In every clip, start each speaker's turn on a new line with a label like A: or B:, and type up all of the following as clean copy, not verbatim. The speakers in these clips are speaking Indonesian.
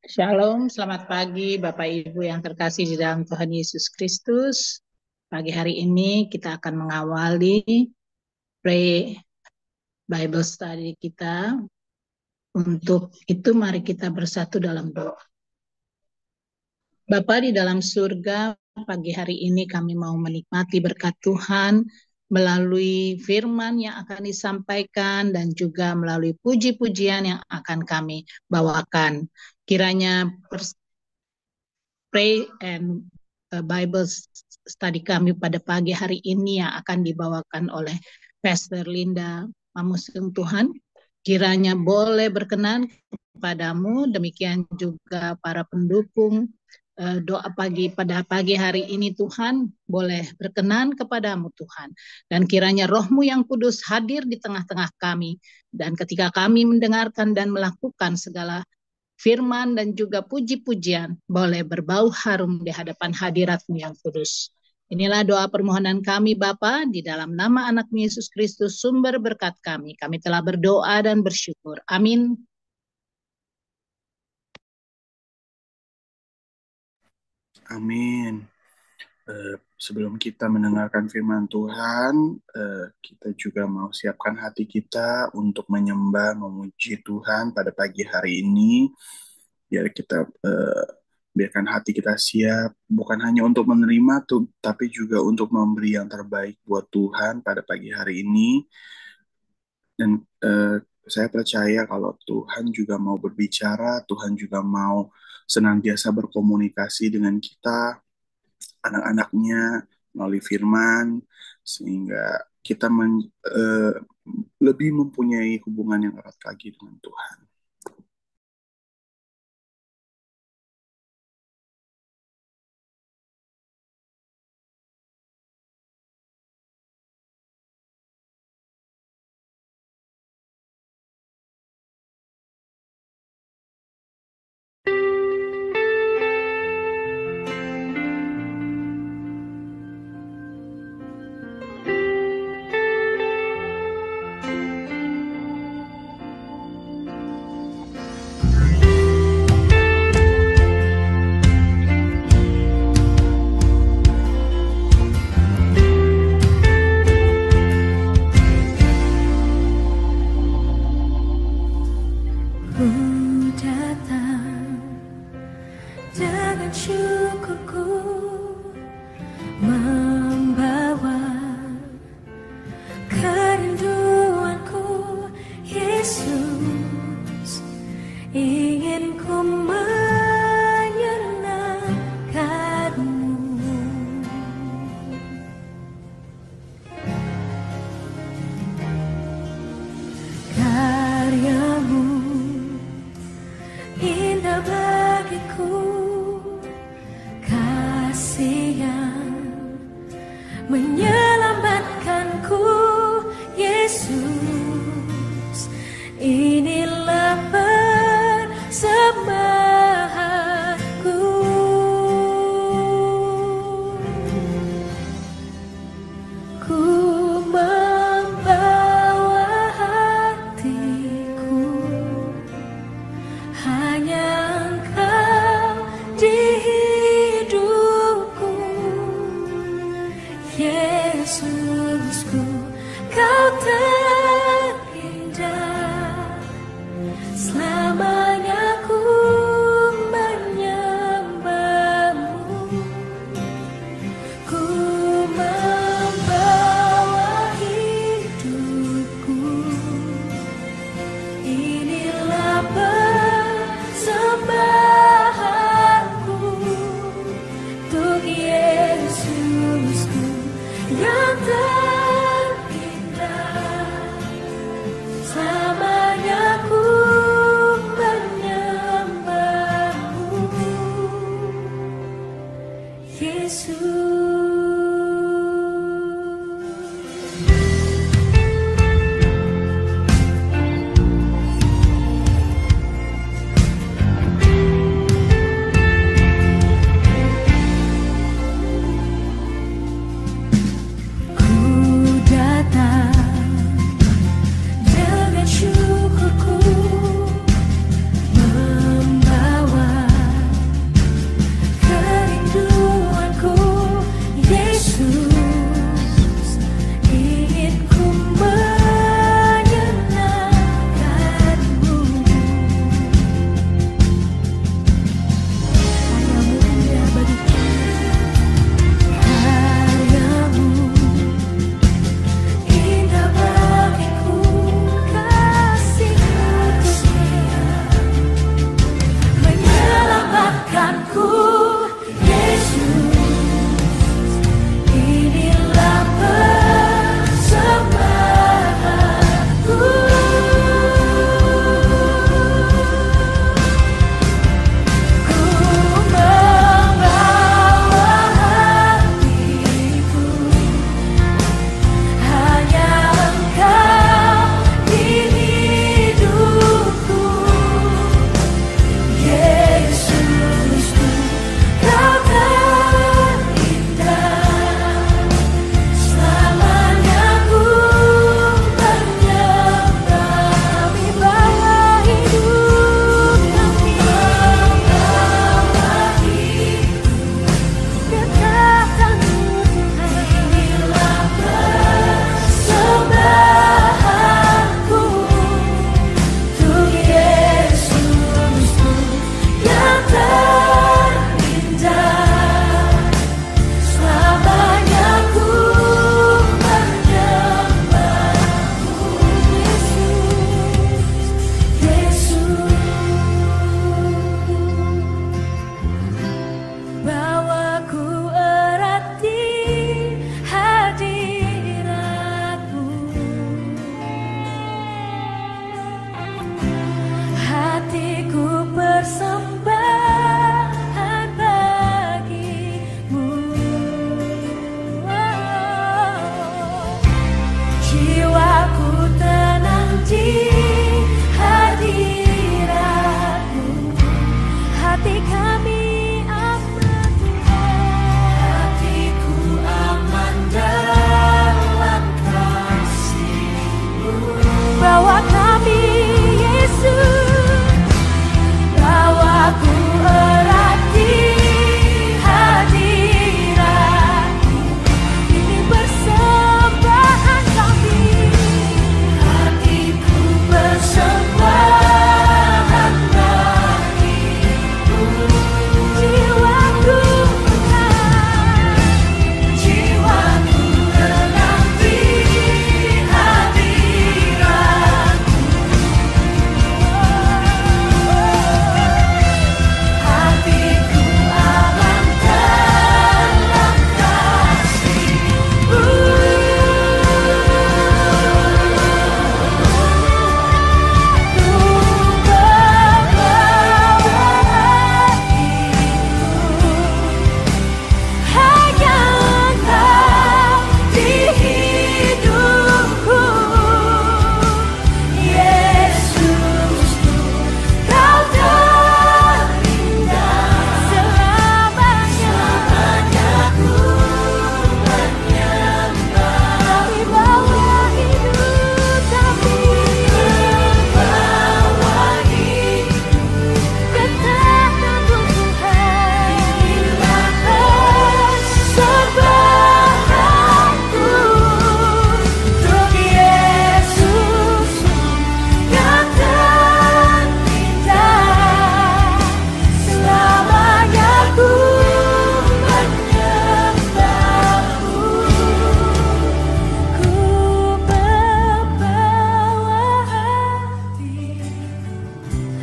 A: Shalom, selamat pagi Bapak Ibu yang terkasih di dalam Tuhan Yesus Kristus. Pagi hari ini kita akan mengawali Pray Bible Study kita. Untuk itu mari kita bersatu dalam doa. Bapa di dalam surga, pagi hari ini kami mau menikmati berkat Tuhan melalui firman yang akan disampaikan dan juga melalui puji-pujian yang akan kami bawakan. Kiranya Pray and Bible Study kami pada pagi hari ini yang akan dibawakan oleh Pastor Linda Mamusung Tuhan. Kiranya boleh berkenan kepadamu, demikian juga para pendukung doa pagi pada pagi hari ini Tuhan, boleh berkenan kepadamu Tuhan. Dan kiranya rohmu yang kudus hadir di tengah-tengah kami. Dan ketika kami mendengarkan dan melakukan segala firman dan juga puji-pujian boleh berbau harum di hadapan hadirat-Mu yang kudus. Inilah doa permohonan kami Bapa, di dalam nama anak Yesus Kristus sumber berkat kami. Kami telah berdoa dan bersyukur. Amin.
B: Amin. Sebelum kita mendengarkan firman Tuhan, kita juga mau siapkan hati kita untuk menyembah, memuji Tuhan pada pagi hari ini. Biar kita biarkan hati kita siap, bukan hanya untuk menerima, tapi juga untuk memberi yang terbaik buat Tuhan pada pagi hari ini. Dan saya percaya kalau Tuhan juga mau berbicara, Tuhan juga mau senantiasa berkomunikasi dengan kita, anak-anaknya, melalui firman, sehingga kita lebih mempunyai hubungan yang erat lagi dengan Tuhan.
C: bawa kami Yesus, bawa ku erat di hadirat-Mu. Ini persembahan kami, hatiku persembahan bagimu. Jiwaku tenang, jiwaku tenang di hadirat-Mu. Hatiku aman dalam kasih-Mu. Ku membawa hatiku, hanya Engkau di hidupku. Yesusku, Kau terindah, selamanya ku menyembah. Kami bawa hidup kami, bawa hidup ketaatan Tuhan. Inilah persembahanku untuk Yesus yang terindah. Selamanya ku menyembah-Mu. Ku membawa hati,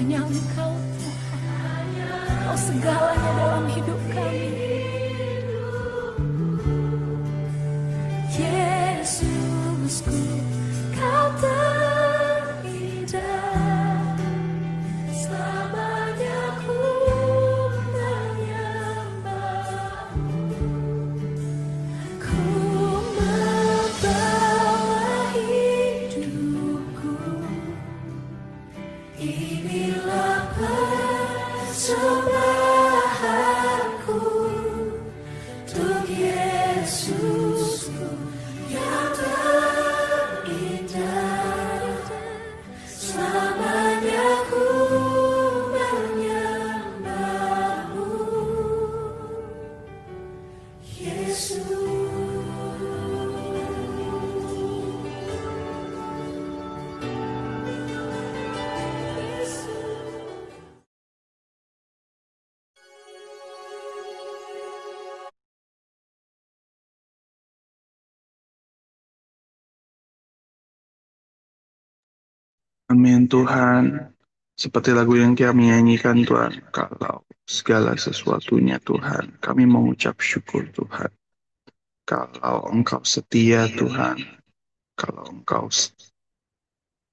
C: hanya Engkau Tuhan, Engkau segalanya dalam hidup kami. Yesusku, Kau terindah, selamanya ku menyembah-Mu. Ku membawa hidupku, inilah persembahanku untuk Yesusku yang terindah. Selamanya ku menyembah-Mu, Yesus.
B: Amin Tuhan. Seperti lagu yang kami nyanyikan Tuhan, kalau segala sesuatunya Tuhan, kami mengucap syukur Tuhan. Kalau Engkau setia Tuhan, kalau Engkau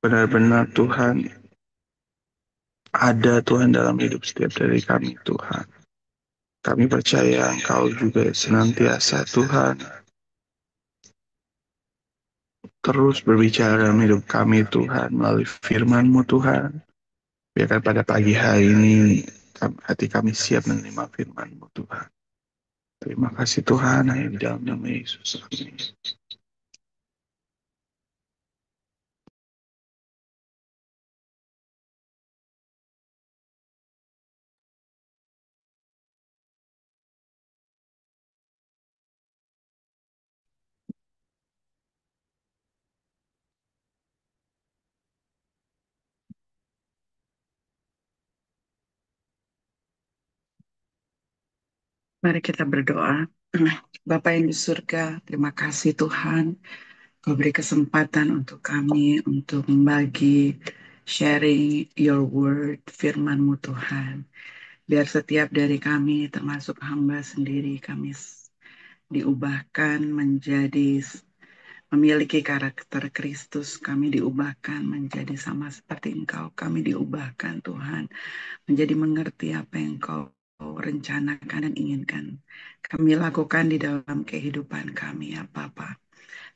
B: benar-benar Tuhan ada Tuhan dalam hidup setiap dari kami Tuhan. Kami percaya Engkau juga senantiasa Tuhan terus berbicara dalam hidup kami Tuhan melalui firman-Mu Tuhan. Biarkan pada pagi hari ini hati kami siap menerima firman-Mu Tuhan. Terima kasih Tuhan, hanya di dalam nama Yesus. Amin.
D: Mari kita berdoa. Bapa yang di surga, terima kasih Tuhan. Kau beri kesempatan untuk kami untuk membagi sharing your word, firman-Mu Tuhan. Biar setiap dari kami, termasuk hamba sendiri, kami diubahkan menjadi memiliki karakter Kristus. Kami diubahkan menjadi sama seperti Engkau. Kami diubahkan Tuhan menjadi mengerti apa yang Kau rencanakan dan inginkan kami lakukan di dalam kehidupan kami ya Bapa.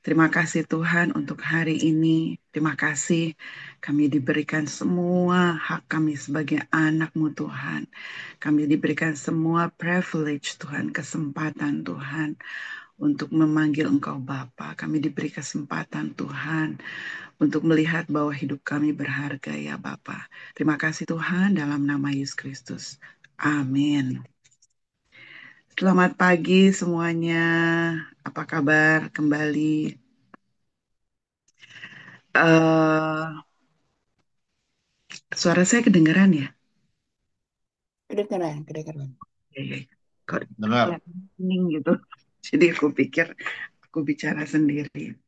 D: Terima kasih Tuhan untuk hari ini. Terima kasih kami diberikan semua hak kami sebagai anak-Mu Tuhan. Kami diberikan semua privilege Tuhan, kesempatan Tuhan untuk memanggil Engkau Bapa. Kami diberi kesempatan Tuhan untuk melihat bahwa hidup kami berharga ya Bapa. Terima kasih Tuhan dalam nama Yesus Kristus. Amin. Selamat pagi semuanya. Apa kabar kembali? Suara saya kedengaran ya?
E: Kedengeran, kedengeran.
D: Kok
F: Dengar.
D: hening gitu. Jadi aku pikir aku bicara sendiri.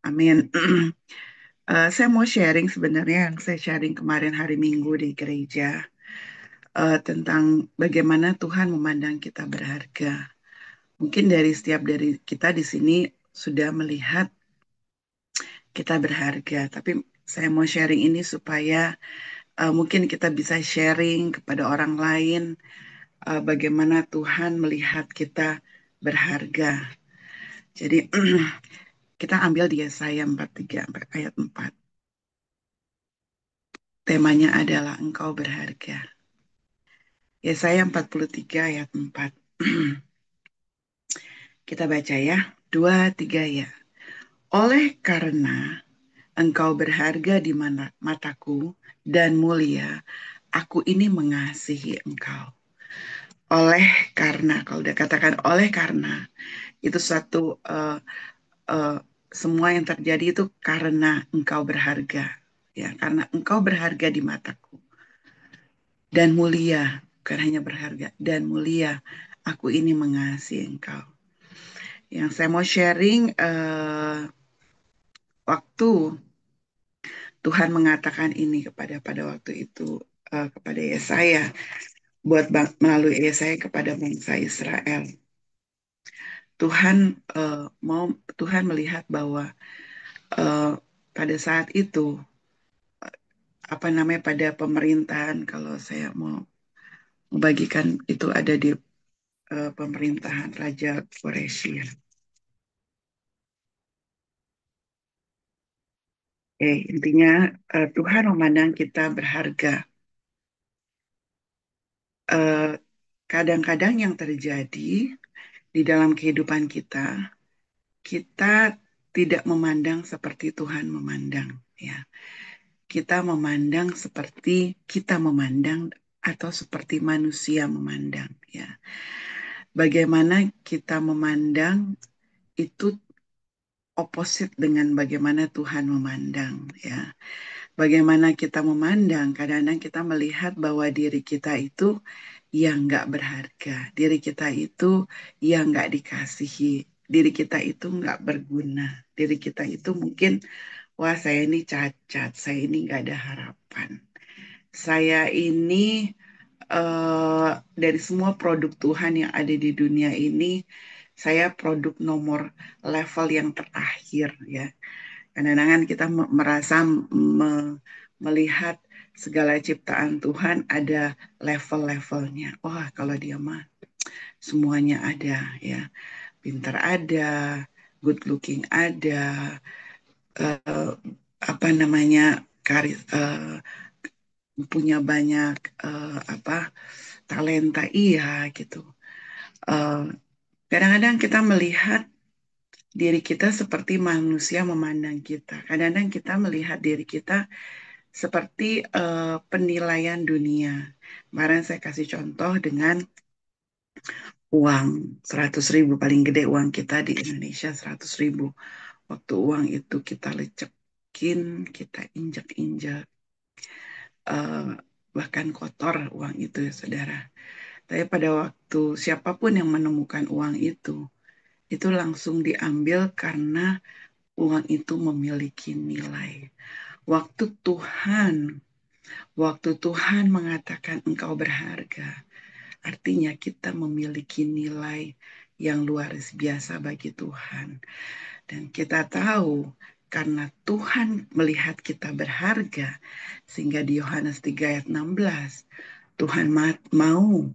D: Amin. Saya mau sharing sebenarnya yang saya sharing kemarin hari Minggu di gereja tentang bagaimana Tuhan memandang kita berharga. Mungkin dari setiap dari kita di sini sudah melihat kita berharga, tapi saya mau sharing ini supaya mungkin kita bisa sharing kepada orang lain bagaimana Tuhan melihat kita berharga. Jadi kita ambil di Yesaya 43 ayat 4. Temanya adalah engkau berharga. Yesaya 43 ayat 4. Kita baca ya. 2, 3 ya. Oleh karena engkau berharga di mataku dan mulia, aku ini mengasihi engkau. Oleh karena, kalau udah katakan oleh karena, itu suatu semua yang terjadi itu karena engkau berharga. Ya, karena engkau berharga di mataku. Dan mulia, bukan hanya berharga, dan mulia, aku ini mengasihi engkau. Yang saya mau sharing, waktu Tuhan mengatakan ini pada waktu itu kepada Yesaya, melalui Yesaya kepada bangsa Israel. Tuhan melihat bahwa pada saat itu pada pemerintahan, kalau saya mau membagikan itu ada di pemerintahan Raja Koresia. Intinya Tuhan memandang kita berharga. Kadang-kadang yang terjadi di dalam kehidupan kita, kita tidak memandang seperti Tuhan memandang. Ya, kita memandang seperti kita memandang atau seperti manusia memandang. Ya, bagaimana kita memandang itu opposite dengan bagaimana Tuhan memandang. Ya, bagaimana kita memandang, kadang-kadang kita melihat bahwa diri kita itu yang nggak berharga, diri kita itu yang nggak dikasihi, diri kita itu nggak berguna, diri kita itu mungkin, wah saya ini cacat, saya ini nggak ada harapan, saya ini dari semua produk Tuhan yang ada di dunia ini, saya produk nomor level yang terakhir ya. Kadang-kadang kita merasa melihat segala ciptaan Tuhan ada level-levelnya. Wah, kalau dia mah semuanya ada ya. Pintar ada, good looking ada, punya banyak talenta iya gitu. Kadang-kadang kita melihat diri kita seperti manusia memandang kita. Kadang-kadang kita melihat diri kita seperti penilaian dunia. Kemarin saya kasih contoh dengan uang 100.000, paling gede uang kita di Indonesia 100.000. Waktu uang itu kita lecekin, kita injak-injak, bahkan kotor uang itu ya saudara. Tapi pada waktu siapapun yang menemukan uang itu langsung diambil karena uang itu memiliki nilai. Waktu Tuhan mengatakan engkau berharga, artinya kita memiliki nilai yang luar biasa bagi Tuhan. Dan kita tahu karena Tuhan melihat kita berharga, sehingga di Yohanes 3 ayat 16, Tuhan mau,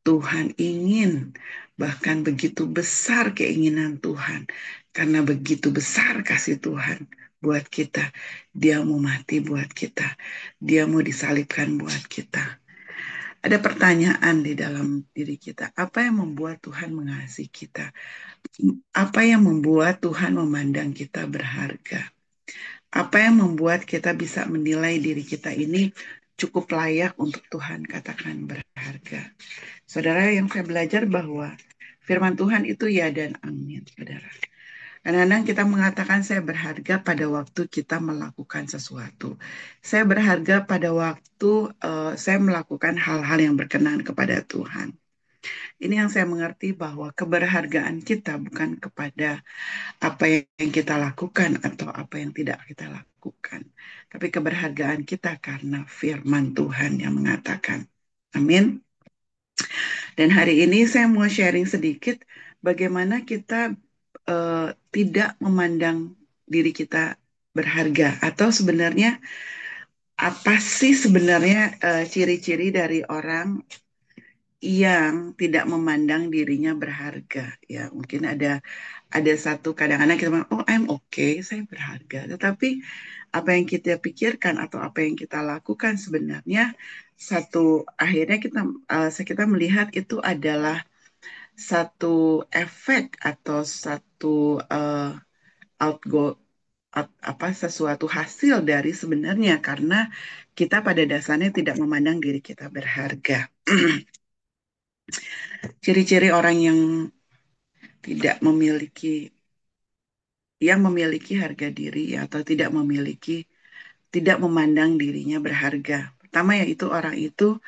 D: Tuhan ingin, bahkan begitu besar keinginan Tuhan, karena begitu besar kasih Tuhan buat kita, dia mau mati buat kita, dia mau disalibkan buat kita. Ada pertanyaan di dalam diri kita, apa yang membuat Tuhan mengasihi kita? Apa yang membuat Tuhan memandang kita berharga? Apa yang membuat kita bisa menilai diri kita ini cukup layak untuk Tuhan katakan berharga? Saudara, yang saya belajar bahwa firman Tuhan itu ya dan amin, saudara. Kadang-kadang kita mengatakan saya berharga pada waktu kita melakukan sesuatu. Saya berharga pada waktu saya melakukan hal-hal yang berkenan kepada Tuhan. Ini yang saya mengerti bahwa keberhargaan kita bukan kepada apa yang kita lakukan atau apa yang tidak kita lakukan. Tapi keberhargaan kita karena firman Tuhan yang mengatakan. Amin. Dan hari ini saya mau sharing sedikit bagaimana kita tidak memandang diri kita berharga. Atau sebenarnya apa sih sebenarnya ciri-ciri dari orang yang tidak memandang dirinya berharga? Ya, mungkin ada satu kadang-kadang kita bilang, oh I'm okay, saya berharga. Tetapi apa yang kita pikirkan atau apa yang kita lakukan sebenarnya akhirnya kita melihat itu adalah satu efek atau satu outgo sesuatu hasil dari sebenarnya karena kita pada dasarnya tidak memandang diri kita berharga. Ciri-ciri orang yang tidak memiliki harga diri atau tidak memandang dirinya berharga. Pertama yaitu orang itu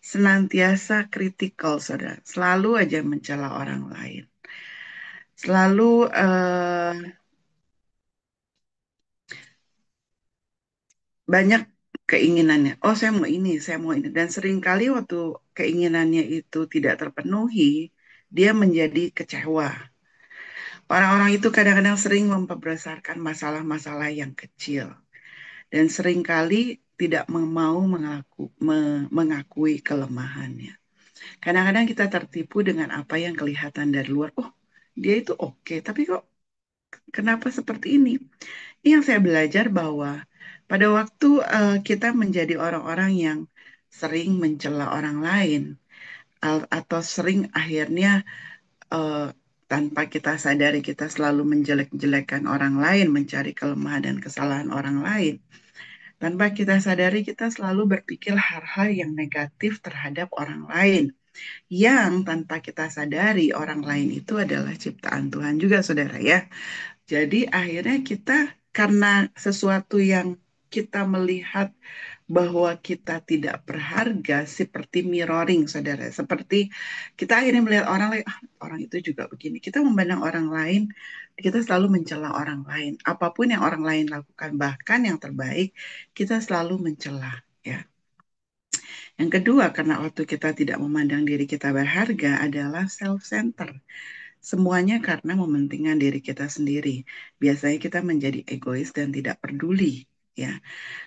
D: senantiasa kritikal, saudara. Selalu aja mencela orang lain. Selalu banyak keinginannya. Oh, saya mau ini, saya mau ini. Dan seringkali waktu keinginannya itu tidak terpenuhi, dia menjadi kecewa. Orang-orang itu kadang-kadang sering memperbesarkan masalah-masalah yang kecil. Dan seringkali tidak mau mengakui kelemahannya. Kadang-kadang kita tertipu dengan apa yang kelihatan dari luar. Oh, dia itu oke, tapi kok kenapa seperti ini? Ini yang saya belajar bahwa pada waktu kita menjadi orang-orang yang sering mencela orang lain atau sering akhirnya tanpa kita sadari kita selalu menjelek-jelekan orang lain, mencari kelemahan dan kesalahan orang lain. Tanpa kita sadari kita selalu berpikir hal-hal yang negatif terhadap orang lain. Yang tanpa kita sadari orang lain itu adalah ciptaan Tuhan juga, saudara ya. Jadi akhirnya kita karena sesuatu yang kita melihat bahwa kita tidak berharga seperti mirroring, saudara. Seperti kita akhirnya melihat orang lain, orang itu juga begini. Kita memandang orang lain, kita selalu mencela orang lain. Apapun yang orang lain lakukan, bahkan yang terbaik, kita selalu mencela. Ya. Yang kedua, karena waktu kita tidak memandang diri kita berharga adalah self-center. Semuanya karena mementingkan diri kita sendiri. Biasanya kita menjadi egois dan tidak peduli, ya.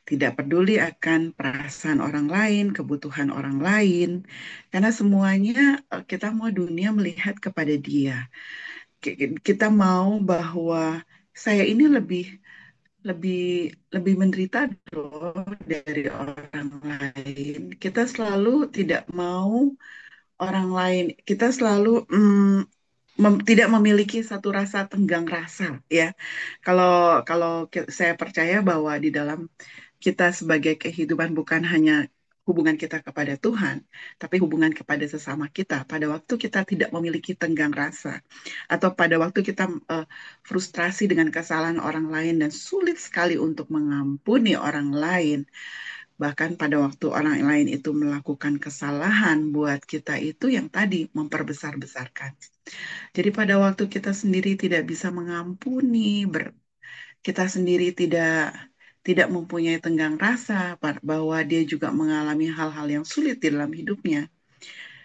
D: Tidak peduli akan perasaan orang lain, kebutuhan orang lain, karena semuanya kita mau dunia melihat kepada dia. Kita mau bahwa saya ini lebih menderita dari orang lain. Kita selalu tidak mau orang lain. Kita selalu tidak memiliki satu rasa tenggang rasa ya. Kalau saya percaya bahwa di dalam kita sebagai kehidupan bukan hanya hubungan kita kepada Tuhan, tapi hubungan kepada sesama kita. Pada waktu kita tidak memiliki tenggang rasa, atau pada waktu kita frustrasi dengan kesalahan orang lain dan sulit sekali untuk mengampuni orang lain, bahkan pada waktu orang lain itu melakukan kesalahan buat kita itu yang tadi memperbesar-besarkan. Jadi pada waktu kita sendiri tidak bisa mengampuni, kita sendiri tidak mempunyai tenggang rasa bahwa dia juga mengalami hal-hal yang sulit di dalam hidupnya.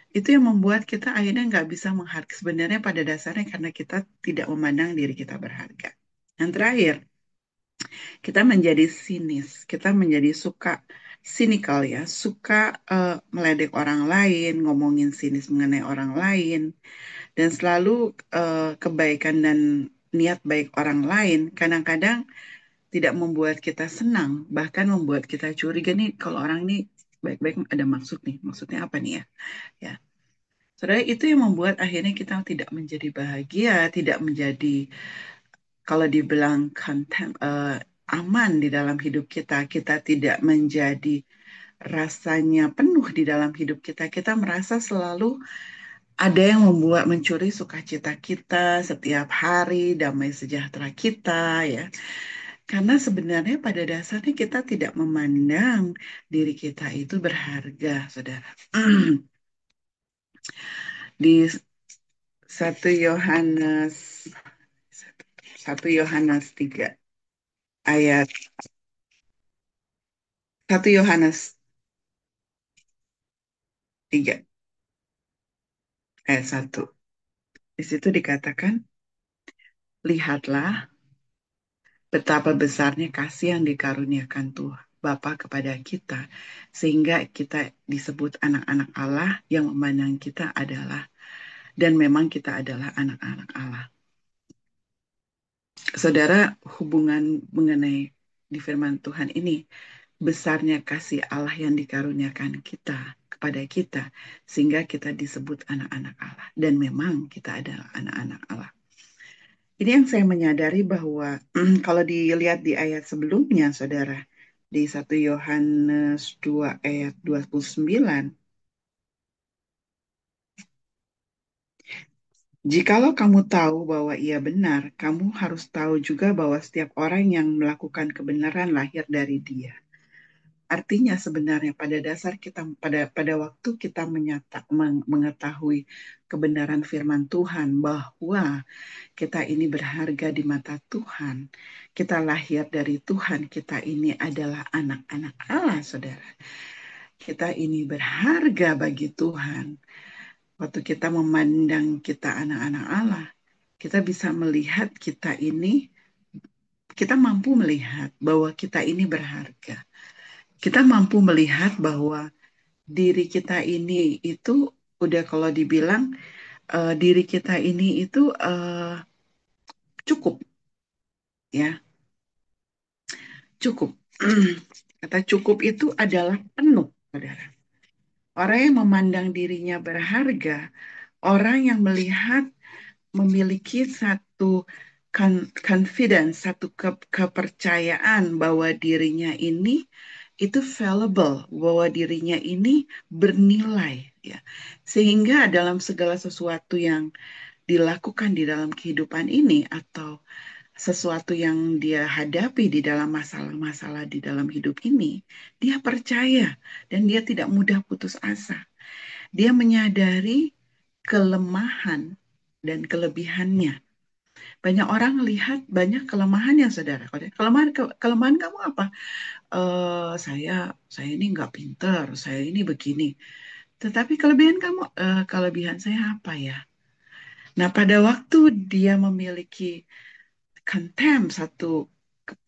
D: Itu yang membuat kita akhirnya nggak bisa menghargai sebenarnya pada dasarnya karena kita tidak memandang diri kita berharga. Yang terakhir, kita menjadi sinis, kita menjadi suka sinikal ya, suka meledek orang lain, ngomongin sinis mengenai orang lain, dan selalu kebaikan dan niat baik orang lain kadang-kadang tidak membuat kita senang, bahkan membuat kita curiga nih kalau orang ini baik-baik ada maksud nih, maksudnya apa nih ya? Ya, saudara itu yang membuat akhirnya kita tidak menjadi bahagia, tidak menjadi kalau dibilang aman di dalam hidup kita, kita tidak menjadi rasanya penuh di dalam hidup kita, kita merasa selalu ada yang membuat mencuri sukacita kita setiap hari, damai sejahtera kita, ya. Karena sebenarnya pada dasarnya kita tidak memandang diri kita itu berharga, saudara. Di 1 Yohanes 3 ayat 1 Yohanes 3 ayat 1. Di situ dikatakan, lihatlah betapa besarnya kasih yang dikaruniakan Tuhan Bapa kepada kita, sehingga kita disebut anak-anak Allah, yang memandang kita adalah, dan memang kita adalah anak-anak Allah. Saudara, hubungan mengenai di firman Tuhan ini, besarnya kasih Allah yang dikaruniakan kita kepada kita, sehingga kita disebut anak-anak Allah, dan memang kita adalah anak-anak Allah. Ini yang saya menyadari bahwa kalau dilihat di ayat sebelumnya, saudara, di 1 Yohanes 2 ayat 29, jikalau kamu tahu bahwa ia benar, kamu harus tahu juga bahwa setiap orang yang melakukan kebenaran lahir dari Dia. Artinya sebenarnya pada dasar kita, pada waktu kita mengetahui kebenaran firman Tuhan, bahwa kita ini berharga di mata Tuhan, kita lahir dari Tuhan, kita ini adalah anak-anak Allah, saudara. Kita ini berharga bagi Tuhan. Waktu kita memandang kita anak-anak Allah, kita bisa melihat kita mampu melihat bahwa kita ini berharga. Kita mampu melihat bahwa diri kita ini itu udah, kalau dibilang diri kita ini itu cukup, ya, cukup. Kata cukup itu adalah penuh, saudara. Orang yang memandang dirinya berharga, orang yang melihat memiliki satu confidence, satu kepercayaan bahwa dirinya ini itu valuable, bahwa dirinya ini bernilai, ya. Sehingga dalam segala sesuatu yang dilakukan di dalam kehidupan ini, atau sesuatu yang dia hadapi di dalam masalah-masalah di dalam hidup ini, dia percaya dan dia tidak mudah putus asa. Dia menyadari kelemahan dan kelebihannya. Banyak orang lihat banyak kelemahannya, saudara. Kelemahan kamu apa? Saya ini nggak pinter, saya ini begini. Tetapi kelebihan saya apa ya? Nah, pada waktu dia memiliki contempt, satu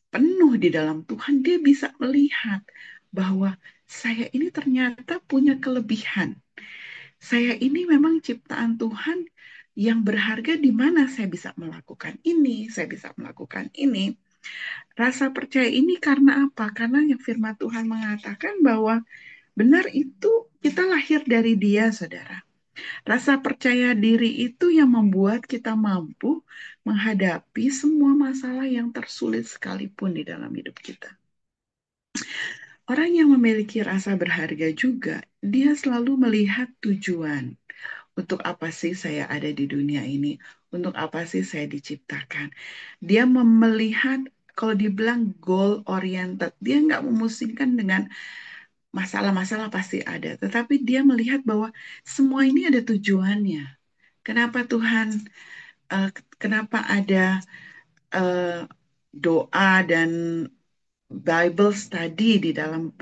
D: penuh di dalam Tuhan, dia bisa melihat bahwa saya ini ternyata punya kelebihan. Saya ini memang ciptaan Tuhan yang berharga, di mana saya bisa melakukan ini, saya bisa melakukan ini. Rasa percaya ini karena apa? Karena yang firman Tuhan mengatakan bahwa benar itu kita lahir dari Dia, saudara. Rasa percaya diri itu yang membuat kita mampu menghadapi semua masalah yang tersulit sekalipun di dalam hidup kita. Orang yang memiliki rasa berharga juga, dia selalu melihat tujuan. Untuk apa sih saya ada di dunia ini? Untuk apa sih saya diciptakan? Dia melihat, kalau dibilang goal oriented, dia nggak memusingkan dengan masalah-masalah pasti ada. Tetapi dia melihat bahwa semua ini ada tujuannya. Kenapa Tuhan, kenapa ada doa dan Bible study di dalam,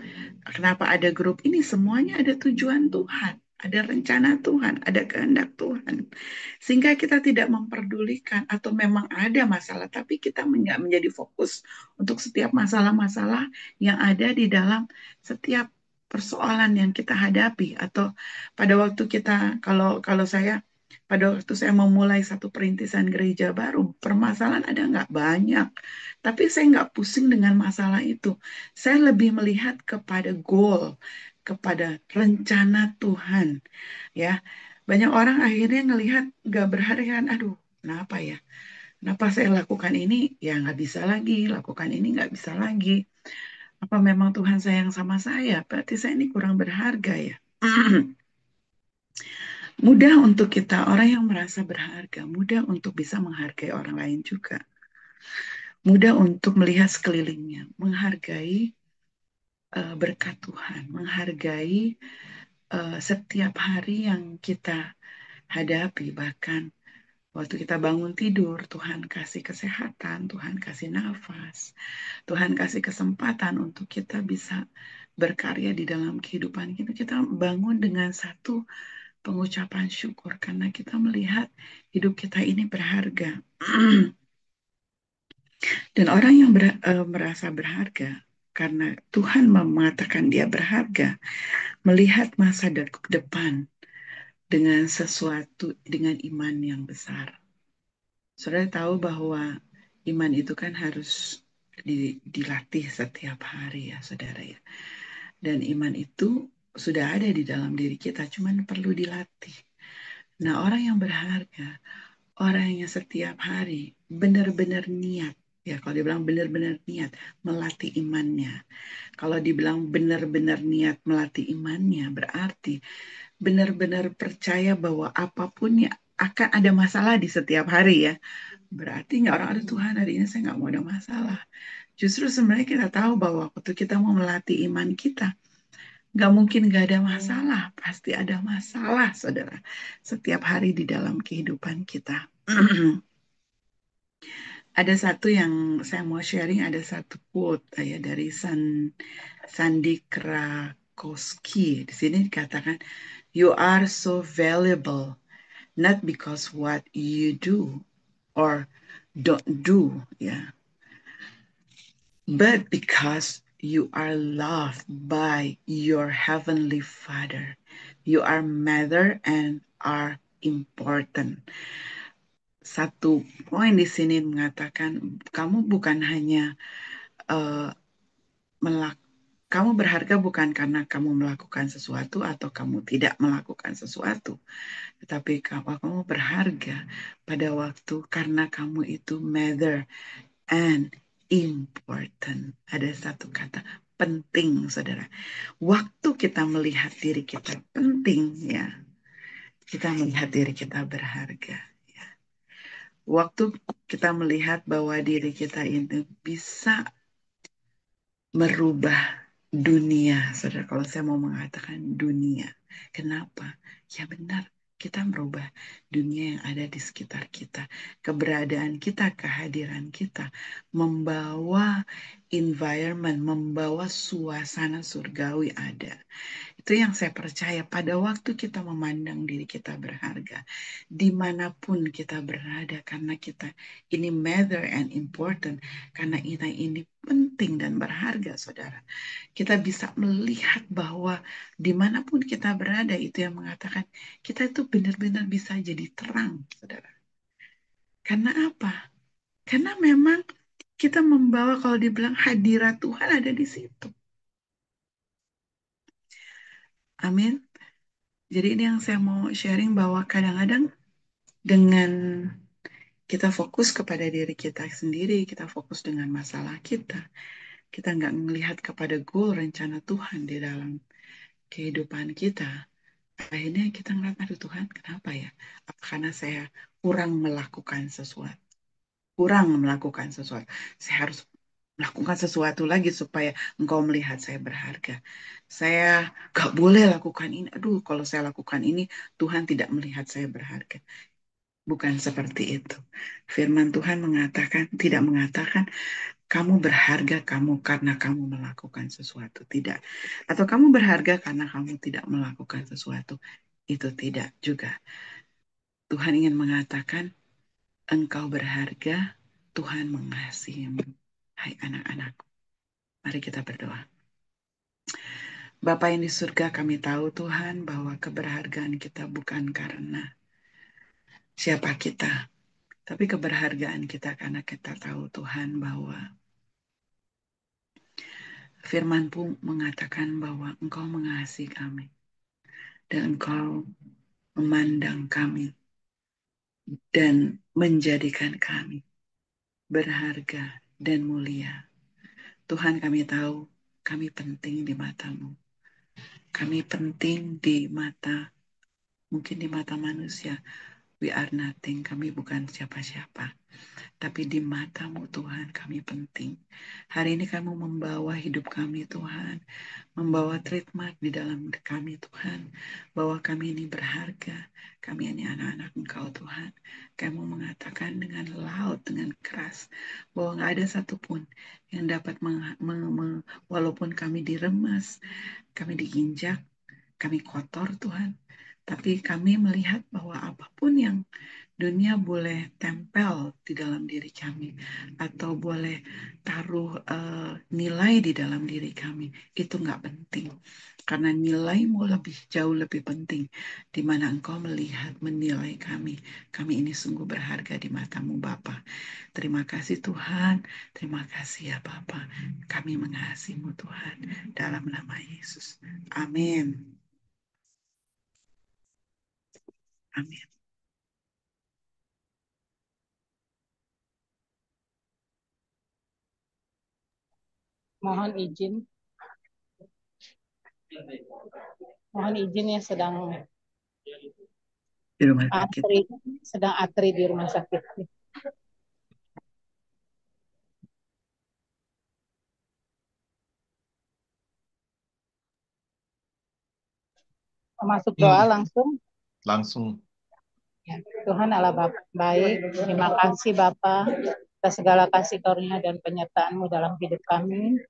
D: kenapa ada grup ini, semuanya ada tujuan Tuhan, ada rencana Tuhan, ada kehendak Tuhan. Sehingga kita tidak memperdulikan, atau memang ada masalah, tapi kita nggak menjadi fokus untuk setiap masalah-masalah yang ada di dalam setiap persoalan yang kita hadapi. Atau pada waktu kita, kalau saya, pada waktu saya memulai satu perintisan gereja baru, permasalahan ada nggak? Banyak. Tapi saya nggak pusing dengan masalah itu. Saya lebih melihat kepada goal, kepada rencana Tuhan. Ya, banyak orang akhirnya ngelihat nggak berharga, aduh, kenapa ya? Kenapa saya lakukan ini? Ya nggak bisa lagi. Lakukan ini nggak bisa lagi. Apa memang Tuhan sayang sama saya? Berarti saya ini kurang berharga ya. Mudah untuk kita, orang yang merasa berharga, mudah untuk bisa menghargai orang lain juga. Mudah untuk melihat sekelilingnya, menghargai berkat Tuhan, menghargai setiap hari yang kita hadapi, bahkan waktu kita bangun tidur, Tuhan kasih kesehatan, Tuhan kasih nafas, Tuhan kasih kesempatan untuk kita bisa berkarya di dalam kehidupan kita. Kita bangun dengan satu pengucapan syukur karena kita melihat hidup kita ini berharga. Dan orang yang merasa berharga karena Tuhan mengatakan dia berharga, melihat masa depan dengan sesuatu, dengan iman yang besar. Saudara tahu bahwa iman itu kan harus dilatih setiap hari ya saudara ya. Dan iman itu sudah ada di dalam diri kita, cuman perlu dilatih. Nah, orang yang berharga, orang yang setiap hari benar-benar niat, ya kalau dibilang benar-benar niat melatih imannya. Kalau dibilang benar-benar niat melatih imannya, berarti benar-benar percaya bahwa apapun ya akan ada masalah di setiap hari ya. Berarti nggak orang ada Tuhan hari ini saya nggak mau ada masalah. Justru sebenarnya kita tahu bahwa waktu kita mau melatih iman kita, nggak mungkin nggak ada masalah, pasti ada masalah, saudara. Setiap hari di dalam kehidupan kita. Ada satu yang saya mau sharing, ada satu quote ya dari Sandy Krakowski. Di sini dikatakan, "You are so valuable, not because what you do or don't do, ya, but because you are loved by your heavenly Father. You are matter and are important." Satu poin di sini mengatakan kamu bukan hanya uh, kamu berharga bukan karena kamu melakukan sesuatu atau kamu tidak melakukan sesuatu, tetapi kamu berharga pada waktu karena kamu itu matter and important. Ada satu kata penting, saudara. Waktu kita melihat diri kita penting, ya, kita melihat diri kita berharga. Ya. Waktu kita melihat bahwa diri kita itu bisa merubah dunia, saudara. Kalau saya mau mengatakan dunia, kenapa? Ya benar, kita merubah dunia yang ada di sekitar kita. Keberadaan kita, kehadiran kita, membawa environment, membawa suasana surgawi ada. Itu yang saya percaya pada waktu kita memandang diri kita berharga, dimanapun kita berada, karena kita ini matter and important, karena kita ini penting dan berharga, saudara. Kita bisa melihat bahwa dimanapun kita berada, itu yang mengatakan kita itu benar-benar bisa jadi terang, saudara. Karena apa? Karena memang kita membawa, kalau dibilang hadirat Tuhan ada di situ. Amin. Jadi ini yang saya mau sharing, bahwa kadang-kadang dengan kita fokus kepada diri kita sendiri, kita fokus dengan masalah kita nggak melihat kepada goal rencana Tuhan di dalam kehidupan kita. Akhirnya kita ngeliat, aduh Tuhan, kenapa ya? Apa karena saya kurang melakukan sesuatu? Kurang melakukan sesuatu. Saya harus melakukan sesuatu lagi supaya engkau melihat saya berharga. Saya gak boleh lakukan ini. Aduh, kalau saya lakukan ini, Tuhan tidak melihat saya berharga. Bukan seperti itu. Firman Tuhan mengatakan, tidak mengatakan, kamu berharga kamu karena kamu melakukan sesuatu. Tidak. Atau kamu berharga karena kamu tidak melakukan sesuatu. Itu tidak juga. Tuhan ingin mengatakan, engkau berharga, Tuhan mengasihimu. Hai anak-anakku. Mari kita berdoa. Bapa yang di surga, kami tahu Tuhan bahwa keberhargaan kita bukan karena siapa kita, tapi keberhargaan kita karena kita tahu Tuhan bahwa firman-Mu mengatakan bahwa Engkau mengasihi kami dan Engkau memandang kami dan menjadikan kami berharga, dan mulia. Tuhan, kami tahu kami penting di mata-Mu. Kami penting di mata, mungkin di mata manusia. We are nothing, kami bukan siapa-siapa. Tapi di mata-Mu Tuhan kami penting. Hari ini Kamu membawa hidup kami Tuhan. Membawa trademark di dalam kami Tuhan. Bahwa kami ini berharga. Kami ini anak-anak Engkau Tuhan. Kamu mengatakan dengan laut, dengan keras. Bahwa gak ada satupun yang dapat walaupun kami diremas, kami diinjak, kami kotor Tuhan. Tapi kami melihat bahwa apapun yang dunia boleh tempel di dalam diri kami atau boleh taruh nilai di dalam diri kami, itu nggak penting. Karena nilai-Mu jauh lebih penting, di mana Engkau melihat, menilai kami. Kami ini sungguh berharga di mata-Mu Bapa. Terima kasih Tuhan, terima kasih ya Bapa. Kami mengasihi-Mu Tuhan, dalam nama Yesus. Amin. Amin.
A: Mohon izin ya, sedang
D: Di rumah sakit.
A: antri di rumah sakit. Masuk doa langsung. Ya, Tuhan Allah Bapa baik, terima kasih Bapa atas segala kasih karunia dan penyertaan-Mu dalam hidup kami.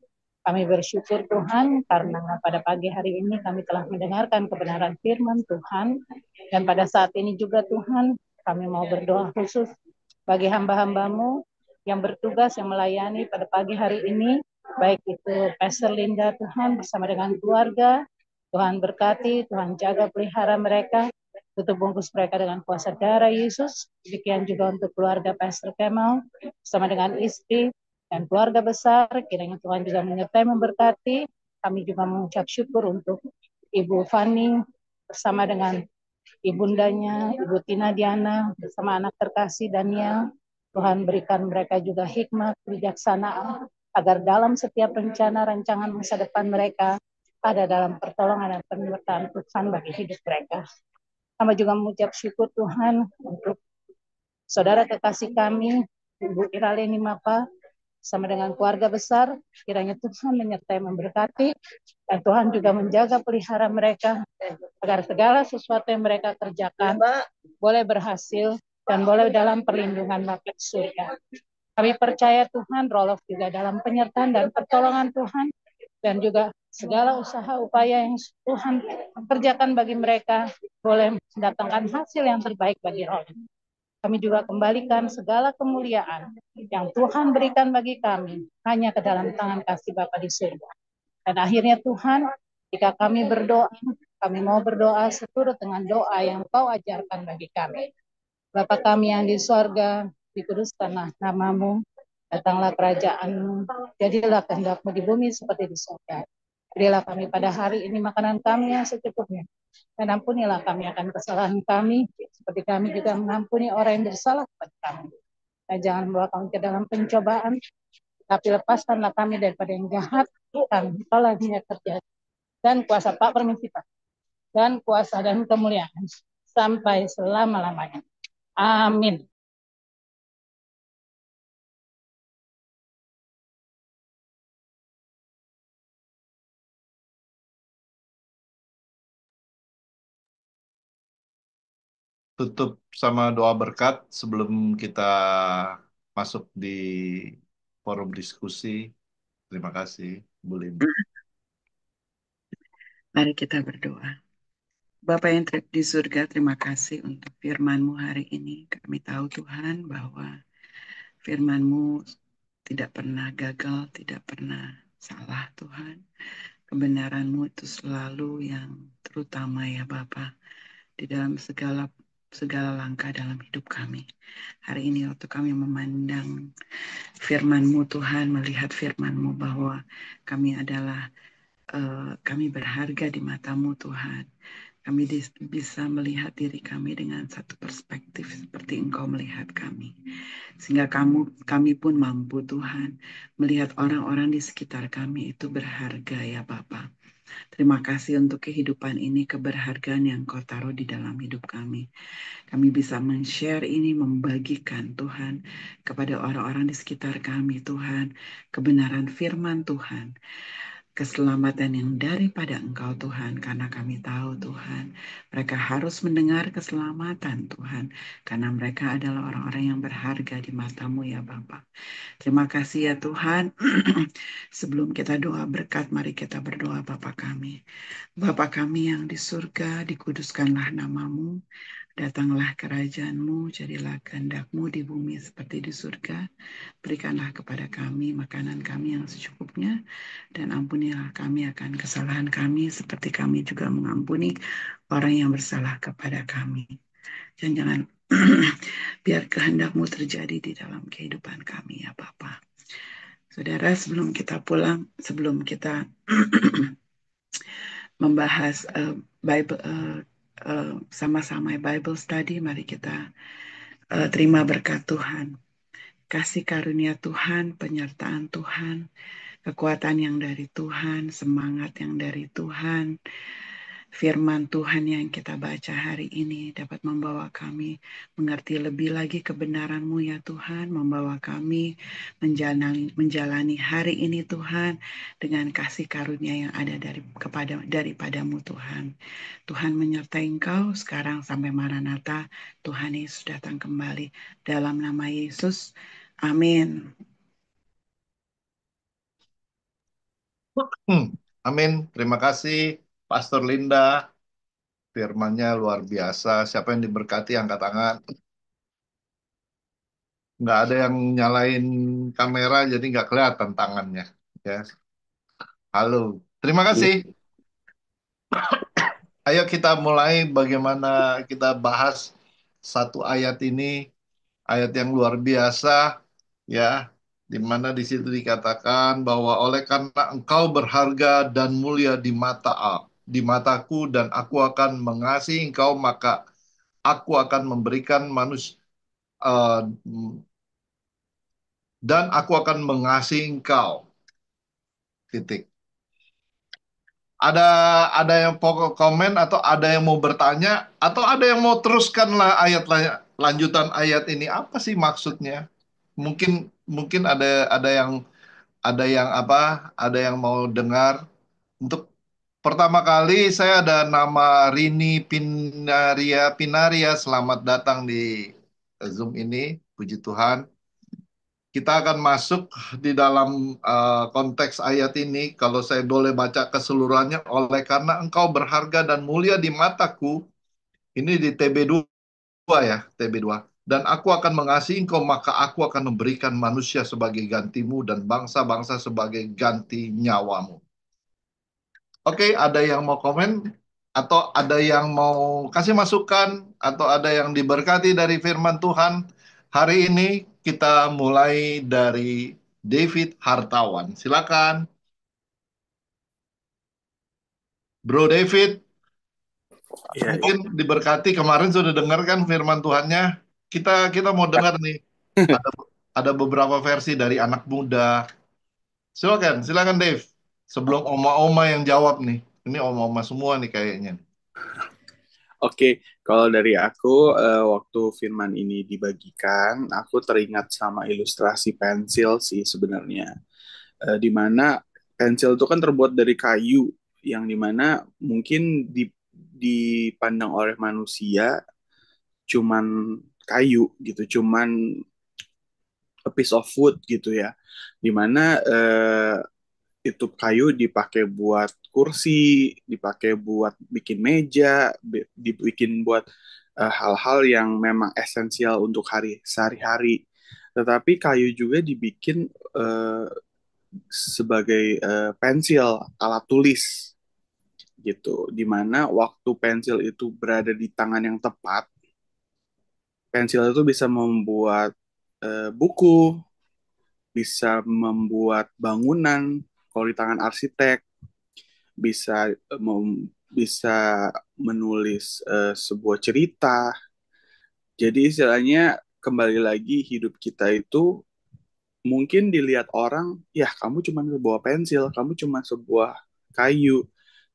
A: Kami bersyukur Tuhan karena pada pagi hari ini kami telah mendengarkan kebenaran firman Tuhan. Dan pada saat ini juga Tuhan kami mau berdoa khusus bagi hamba-hamba-Mu yang bertugas, yang melayani pada pagi hari ini. Baik itu Pastor Linda Tuhan bersama dengan keluarga. Tuhan berkati, Tuhan jaga pelihara mereka. Tutup bungkus mereka dengan kuasa darah Yesus. Demikian juga untuk keluarga Pastor Kemal bersama dengan istri dan keluarga besar. Kiranya Tuhan juga menyertai memberkati. Kami juga mengucap syukur untuk Ibu Fani bersama dengan ibundanya, Ibu Tina Diana bersama anak terkasih Daniel. Tuhan berikan mereka juga hikmat, kebijaksanaan agar dalam setiap rencana rancangan masa depan mereka ada dalam pertolongan dan penyertaan Tuhan bagi hidup mereka. Kami juga mengucap syukur Tuhan untuk saudara kekasih kami, Ibu Iraleni Mapa, sama dengan keluarga besar. Kiranya Tuhan menyertai memberkati, dan Tuhan juga menjaga pelihara mereka, agar segala sesuatu yang mereka kerjakan boleh berhasil dan boleh dalam perlindungan Bapa di surga. Kami percaya Tuhan, Roh juga dalam penyertaan dan pertolongan Tuhan, dan juga segala usaha upaya yang Tuhan kerjakan bagi mereka boleh mendatangkan hasil yang terbaik bagi roh. Kami juga kembalikan segala kemuliaan yang Tuhan berikan bagi kami hanya ke dalam tangan kasih Bapa di surga. Dan akhirnya Tuhan, jika kami berdoa, kami mau berdoa seturut dengan doa yang Kau ajarkan bagi kami. Bapa kami yang di surga, dikuduskanlah nama-Mu, datanglah kerajaan-Mu, jadilah kehendak-Mu di bumi seperti di surga. Berilah kami pada hari ini makanan kami yang secukupnya, dan ampunilah kami akan kesalahan kami, seperti kami juga mengampuni orang yang bersalah kepada kami. Dan jangan membawa kami ke dalam pencobaan, tapi lepaskanlah kami daripada yang jahat, dan kalau niat terjadi. Dan kuasa Pak permisi Pak, dan kuasa dan kemuliaan sampai selama-lamanya. Amin.
E: Tutup sama doa berkat sebelum kita masuk di forum diskusi. Terima kasih, Bu Linda.
D: Mari kita berdoa. Bapa yang di surga, terima kasih untuk firman-Mu hari ini. Kami tahu Tuhan bahwa firman-Mu tidak pernah gagal, tidak pernah salah Tuhan. Kebenaran-Mu itu selalu yang terutama ya Bapa, di dalam segala langkah dalam hidup kami. Hari ini waktu kami memandang firman-Mu Tuhan, melihat firman-Mu bahwa kami adalah kami berharga di mata-Mu Tuhan. kami bisa melihat diri kami dengan satu perspektif seperti Engkau melihat kami. Sehingga kami pun mampu Tuhan melihat orang-orang di sekitar kami itu berharga ya Bapa. Terima kasih untuk kehidupan ini, keberhargaan yang Kau taruh di dalam hidup kami. Kami bisa men-share ini, membagikan Tuhan kepada orang-orang di sekitar kami Tuhan, kebenaran firman Tuhan, keselamatan yang daripada Engkau Tuhan, karena kami tahu Tuhan, mereka harus mendengar keselamatan Tuhan, karena mereka adalah orang-orang yang berharga di mata-Mu ya Bapa. Terima kasih ya Tuhan. Sebelum kita doa berkat, mari kita berdoa Bapa kami. Bapa kami yang di surga, dikuduskanlah nama-Mu. Datanglah kerajaan-Mu, jadilah kehendak-Mu di bumi seperti di surga. Berikanlah kepada kami makanan kami yang secukupnya, dan ampunilah kami akan kesalahan kami, seperti kami juga mengampuni orang yang bersalah kepada kami. Dan jangan biar kehendak-Mu terjadi di dalam kehidupan kami ya Bapa. Saudara, sebelum kita pulang, sebelum kita membahas Bible sama-sama Bible study, mari kita terima berkat Tuhan. Kasih karunia Tuhan, penyertaan Tuhan, kekuatan yang dari Tuhan, semangat yang dari Tuhan, firman Tuhan yang kita baca hari ini dapat membawa kami mengerti lebih lagi kebenaran-Mu ya Tuhan, membawa kami menjalani hari ini Tuhan dengan kasih karunia yang ada daripada-Mu Tuhan. Tuhan menyertai Engkau sekarang sampai Maranatha. Tuhan Yesus datang kembali. Dalam nama Yesus, amin.
E: Amin. Terima kasih Pastor Linda. Firman-Nya luar biasa. Siapa yang diberkati angkat tangan. Nggak ada yang nyalain kamera, jadi nggak kelihatan tangannya. Ya. Halo. Terima kasih. Ayo kita mulai bagaimana kita bahas satu ayat ini. Ayat yang luar biasa. Ya. Di mana di situ dikatakan bahwa oleh karena engkau berharga dan mulia di mataku, dan aku akan mengasihi engkau, maka aku akan memberikan manusia, dan aku akan mengasihi engkau. Titik. Ada yang pokok komen, atau ada yang mau bertanya, atau ada yang mau teruskan lah lanjutan ayat ini, apa sih maksudnya? Mungkin mungkin ada yang mau dengar. Untuk pertama kali saya ada nama Rini Pinaria. Selamat datang di Zoom ini. Puji Tuhan. Kita akan masuk di dalam konteks ayat ini. Kalau saya boleh baca keseluruhannya, oleh karena engkau berharga dan mulia di mataku. Ini di TB2 ya, TB2. Dan aku akan mengasihi engkau, maka aku akan memberikan manusia sebagai gantimu dan bangsa-bangsa sebagai ganti nyawamu. Oke, ada yang mau komen? Atau ada yang mau kasih masukan? Atau ada yang diberkati dari firman Tuhan? Hari ini kita mulai dari David Hartawan. Silakan. Bro David,
B: Ya,
E: mungkin diberkati. Kemarin sudah dengar kan firman Tuhannya? Kita mau dengar nih. Ada beberapa versi dari anak muda. Silakan Dave. Sebelum oma-oma yang jawab nih. Ini oma-oma semua nih kayaknya.
B: Oke, kalau dari aku, waktu firman ini dibagikan, aku teringat sama ilustrasi pensil sih sebenarnya. Di mana pensil itu kan terbuat dari kayu, yang dimana mungkin dipandang oleh manusia cuman kayu gitu, cuman a piece of wood gitu ya. Dimana itu kayu dipakai buat kursi, dipakai buat bikin meja, dibikin buat hal-hal yang memang esensial untuk sehari-hari. Tetapi kayu juga dibikin sebagai pensil, alat tulis gitu. Dimana waktu pensil itu berada di tangan yang tepat, pensil itu bisa membuat buku, bisa membuat bangunan, kalau di tangan arsitek bisa bisa menulis sebuah cerita. Jadi istilahnya kembali lagi hidup kita itu mungkin dilihat orang, ya kamu cuma sebuah pensil, kamu cuma sebuah kayu.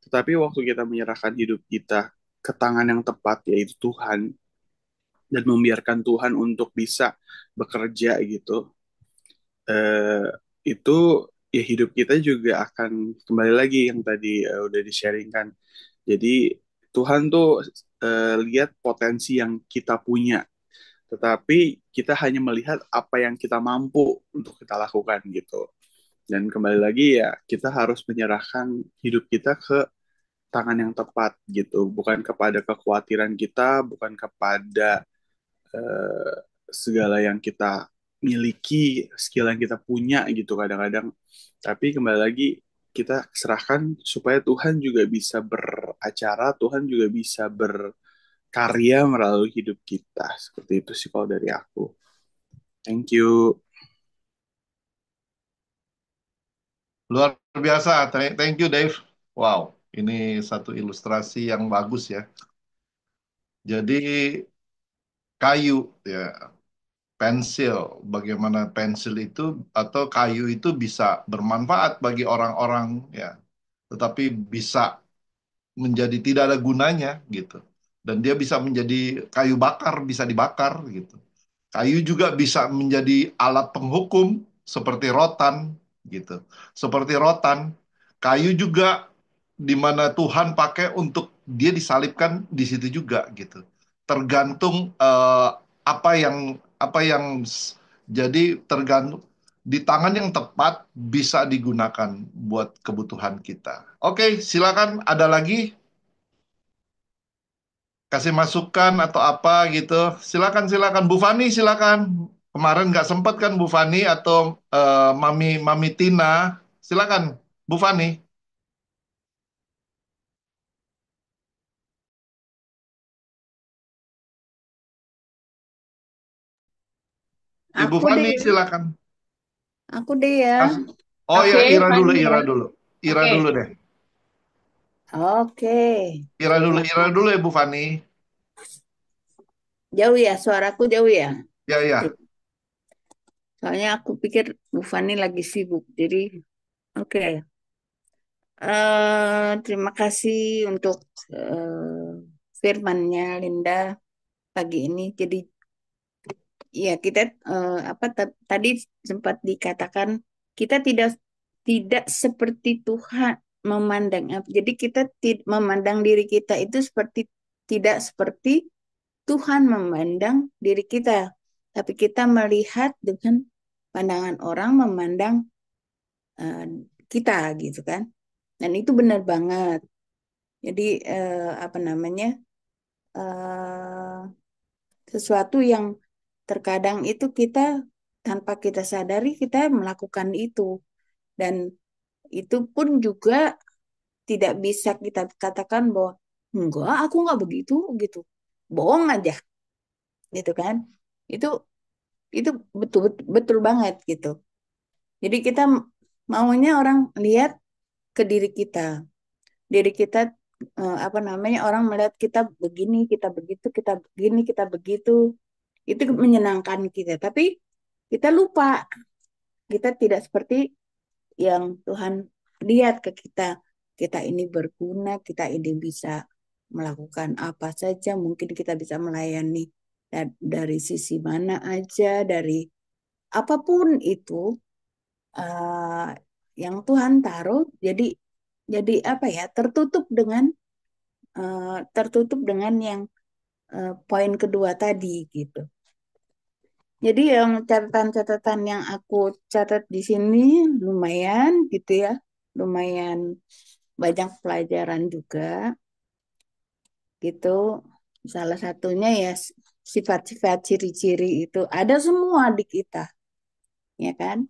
B: Tetapi waktu kita menyerahkan hidup kita ke tangan yang tepat, yaitu Tuhan, dan membiarkan Tuhan untuk bisa bekerja gitu, eh, itu ya hidup kita juga akan kembali lagi yang tadi udah di-sharingkan. Jadi Tuhan tuh lihat potensi yang kita punya, tetapi kita hanya melihat apa yang kita mampu untuk kita lakukan gitu. Dan kembali lagi ya, kita harus menyerahkan hidup kita ke tangan yang tepat gitu, bukan kepada kekhawatiran kita, bukan kepada eh, segala yang kita miliki, skill yang kita punya gitu kadang-kadang. Tapi kembali lagi kita serahkan supaya Tuhan juga bisa beracara, Tuhan juga bisa berkarya melalui hidup kita. Seperti itu sih kalau dari aku. Thank you.
E: Luar biasa. Thank you, Dave. Wow, ini satu ilustrasi yang bagus ya. Jadi kayu ya, pensil, bagaimana pensil itu atau kayu itu bisa bermanfaat bagi orang-orang ya, tetapi bisa menjadi tidak ada gunanya gitu. Dan dia bisa menjadi kayu bakar, bisa dibakar gitu. Kayu juga bisa menjadi alat penghukum seperti rotan gitu. Seperti rotan, kayu juga di mana Tuhan pakai untuk dia disalibkan di situ juga gitu. Tergantung jadi tergantung di tangan yang tepat bisa digunakan buat kebutuhan kita. Oke, silakan ada lagi kasih masukan atau apa gitu. Silakan silakan Bu Fani silakan. Kemarin nggak sempat kan Bu Fani atau Mami Mami Tina. Silakan Bu Fani. Ibu
F: Aku
E: Fani
F: deh,
E: silakan.
F: aku deh ya.
E: Kas- Oh ya,
A: Oke,
E: Ira dulu,
A: Fani ya.
E: Ira dulu. Ira
A: Oke,
E: dulu deh.
F: Oke, terima
E: Ira dulu ya
F: kasih.
E: Bu Fani.
F: Jauh ya, suaraku jauh ya.
E: Ya ya.
F: Soalnya aku pikir Bu Fani lagi sibuk. Jadi, oke. Terima kasih untuk firmannya Linda pagi ini. Jadi, ya kita tadi sempat dikatakan kita tidak tidak seperti Tuhan memandang. Jadi kita memandang diri kita itu tidak seperti Tuhan memandang diri kita, tapi kita melihat dengan pandangan orang memandang eh, kita gitu kan. Dan itu benar banget. Jadi apa namanya eh, sesuatu yang terkadang itu kita tanpa kita sadari kita melakukan itu dan itu pun juga tidak bisa kita katakan bahwa enggak aku enggak begitu gitu bohong aja gitu kan itu itu betul betul banget gitu. Jadi kita maunya orang lihat ke diri kita apa namanya orang melihat kita begini, kita begitu, kita begini, kita begitu. Itu menyenangkan kita, tapi kita lupa kita tidak seperti yang Tuhan lihat ke kita. Kita ini berguna, kita ini bisa melakukan apa saja, mungkin kita bisa melayani dari sisi mana aja, dari apapun itu eh, yang Tuhan taruh jadi apa ya tertutup dengan yang poin kedua tadi gitu. Jadi yang catatan-catatan yang aku catat di sini lumayan gitu ya, lumayan banyak pelajaran juga gitu. Salah satunya ya sifat-sifat ciri-ciri itu ada semua di kita, ya kan?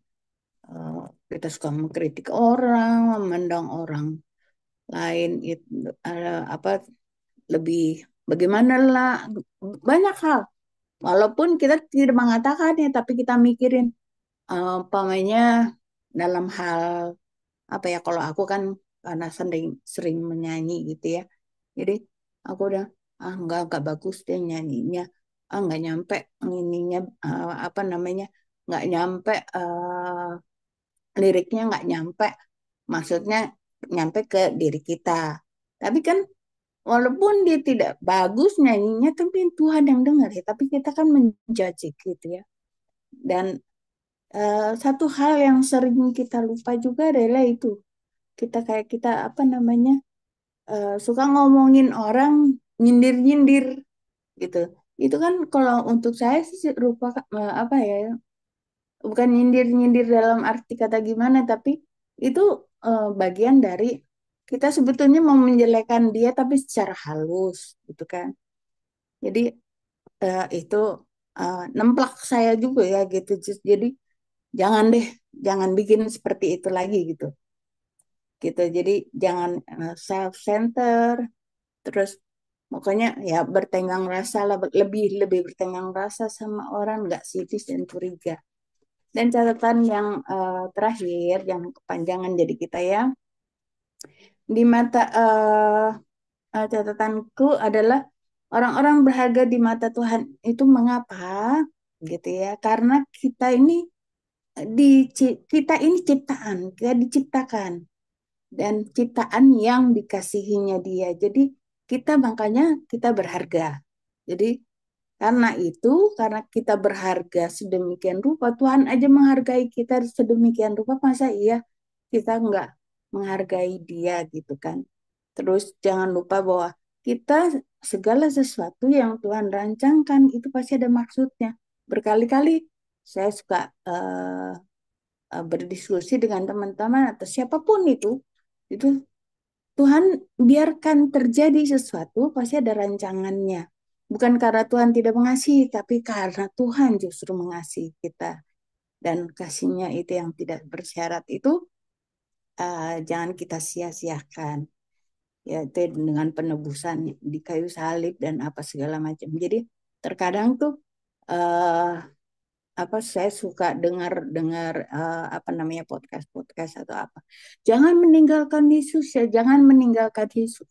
F: Eh, Kita suka mengkritik orang, memandang orang lain itu apa lebih bagaimana lah banyak hal. Walaupun kita tidak mengatakannya, tapi kita mikirin umpamanya dalam hal apa ya kalau aku kan karena sering sering menyanyi gitu ya. Jadi Aku udah nggak bagus deh nyanyinya, nggak nyampe ininya, apa namanya, nggak nyampe, liriknya nggak nyampe, maksudnya nyampe ke diri kita. Tapi kan walaupun dia tidak bagus nyanyinya, tapi Tuhan yang dengar ya. Tapi kita kan menjudge gitu ya. Dan satu hal yang sering kita lupa juga adalah itu. Kita apa namanya, suka ngomongin orang nyindir-nyindir gitu. Itu kan kalau untuk saya sih rupa, apa ya, bukan nyindir-nyindir dalam arti kata gimana, tapi itu bagian dari kita sebetulnya mau menjelekan dia tapi secara halus gitu kan. Jadi itu nemplak saya juga ya gitu. Jadi jangan deh, jangan bikin seperti itu lagi gitu. Gitu. Jadi jangan self center, terus makanya ya bertenggang rasa lah, lebih lebih bertenggang rasa sama orang, nggak sinis dan curiga. Dan catatan yang terakhir, yang kepanjangan jadi kita ya, di mata catatanku adalah orang-orang berharga di mata Tuhan itu mengapa gitu ya? Karena kita ini ciptaan, kita diciptakan dan ciptaan yang dikasihinya Dia. Jadi makanya kita berharga. Jadi karena kita berharga sedemikian rupa, Tuhan aja menghargai kita sedemikian rupa, masa iya kita nggak menghargai Dia gitu kan? Terus jangan lupa bahwa kita segala sesuatu yang Tuhan rancangkan itu pasti ada maksudnya. Berkali-kali saya suka berdiskusi dengan teman-teman atau siapapun itu Tuhan biarkan terjadi sesuatu pasti ada rancangannya. Bukan karena Tuhan tidak mengasihi, tapi karena Tuhan justru mengasihi kita. Dan kasihnya itu yang tidak bersyarat itu jangan kita sia-siakan. Yaitu dengan penebusan di kayu salib dan apa segala macam. Jadi terkadang tuh uh, apa saya suka dengar apa namanya podcast atau apa. Jangan meninggalkan Yesus ya, jangan meninggalkan Yesus.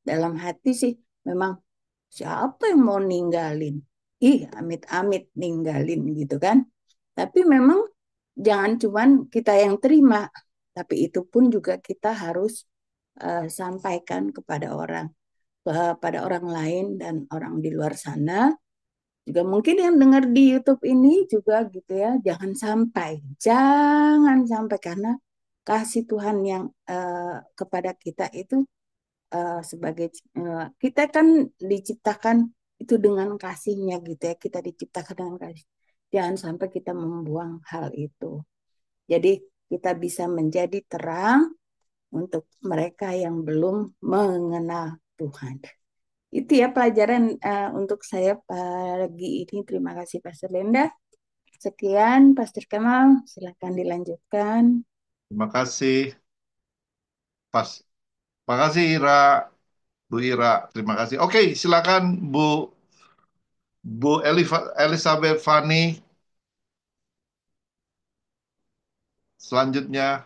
F: Dalam hati sih memang siapa yang mau ninggalin? Ih, amit-amit ninggalin gitu kan. Tapi memang jangan cuman kita yang terima, tapi itu pun juga kita harus sampaikan kepada orang lain dan orang di luar sana. Juga mungkin yang dengar di YouTube ini juga gitu ya, jangan sampai karena kasih Tuhan yang kepada kita itu sebagai kita kan diciptakan itu dengan kasihnya gitu ya, kita diciptakan dengan kasih. Jangan sampai kita membuang hal itu. Jadi kita bisa menjadi terang untuk mereka yang belum mengenal Tuhan. Itu ya pelajaran untuk saya pagi ini. Terima kasih Pastor Linda. Sekian Pastor Kemal, silakan dilanjutkan.
E: Terima kasih, Pas. Terima kasih, Ira. Bu Ira, terima kasih. Oke, silakan Bu Elizabeth Fani selanjutnya.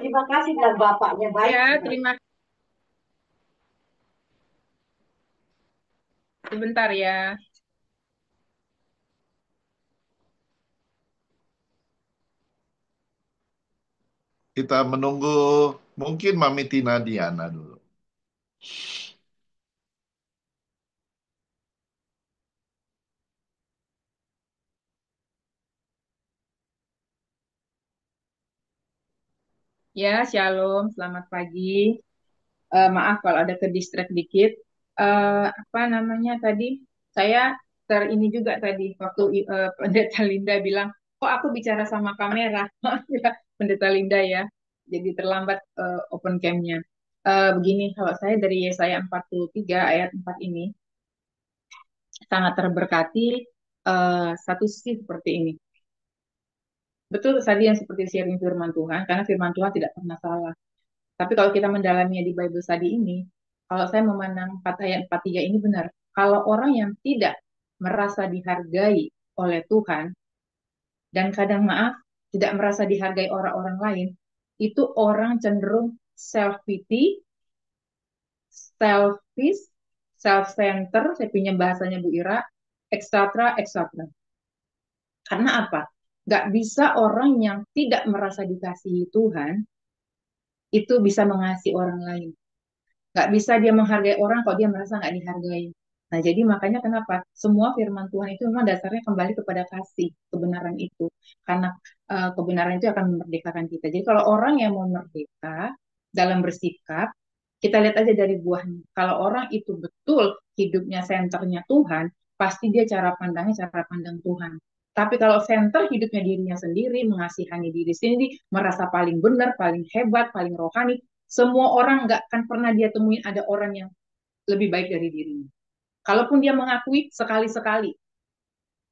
G: Terima kasih dan bapaknya baik.
H: Ya, terima kasih. Sebentar ya.
E: Kita menunggu mungkin Mami Tina Diana dulu.
H: Ya, shalom, selamat pagi. Maaf kalau ada ke distract dikit. Apa namanya tadi? Saya ini juga tadi waktu Pendeta Linda bilang, kok aku bicara sama kamera? Maaf ya, Pendeta Linda ya. Jadi terlambat open cam-nya. Begini, kalau saya dari Yesaya 43 ayat 4 ini sangat terberkati satu sisi seperti ini. Betul tadi yang seperti sharing firman Tuhan, karena firman Tuhan tidak pernah salah. Tapi kalau kita mendalaminya di Bible study ini, kalau saya memandang 4 ayat 43 ini benar. Kalau orang yang tidak merasa dihargai oleh Tuhan, dan kadang maaf, tidak merasa dihargai orang-orang lain, itu orang cenderung self-pity, selfish, self-center, saya pinjam bahasanya Bu Ira, etc., etc. Karena apa? Nggak bisa orang yang tidak merasa dikasihi Tuhan, itu bisa mengasihi orang lain. Nggak bisa dia menghargai orang kalau dia merasa nggak dihargai. Nah, jadi makanya kenapa semua firman Tuhan itu memang dasarnya kembali kepada kasih, kebenaran itu. Karena kebenaran itu akan memerdekakan kita. Jadi kalau orang yang mau merdeka dalam bersikap, kita lihat aja dari buahnya. Kalau orang itu betul hidupnya senternya Tuhan, pasti dia cara pandangnya cara pandang Tuhan. Tapi kalau center hidupnya dirinya sendiri, mengasihani diri sendiri, merasa paling benar, paling hebat, paling rohani, semua orang nggak akan pernah dia temuin ada orang yang lebih baik dari dirinya. Kalaupun dia mengakui sekali-sekali,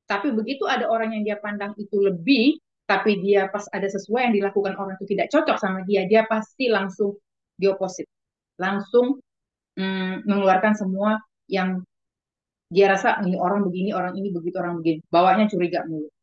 H: tapi begitu ada orang yang dia pandang itu lebih, tapi dia pas ada sesuai yang dilakukan orang itu tidak cocok sama dia, dia pasti langsung di opposite, langsung mengeluarkan semua yang dia rasa ini orang begini, orang ini begitu, orang begini, bawanya curiga mulu.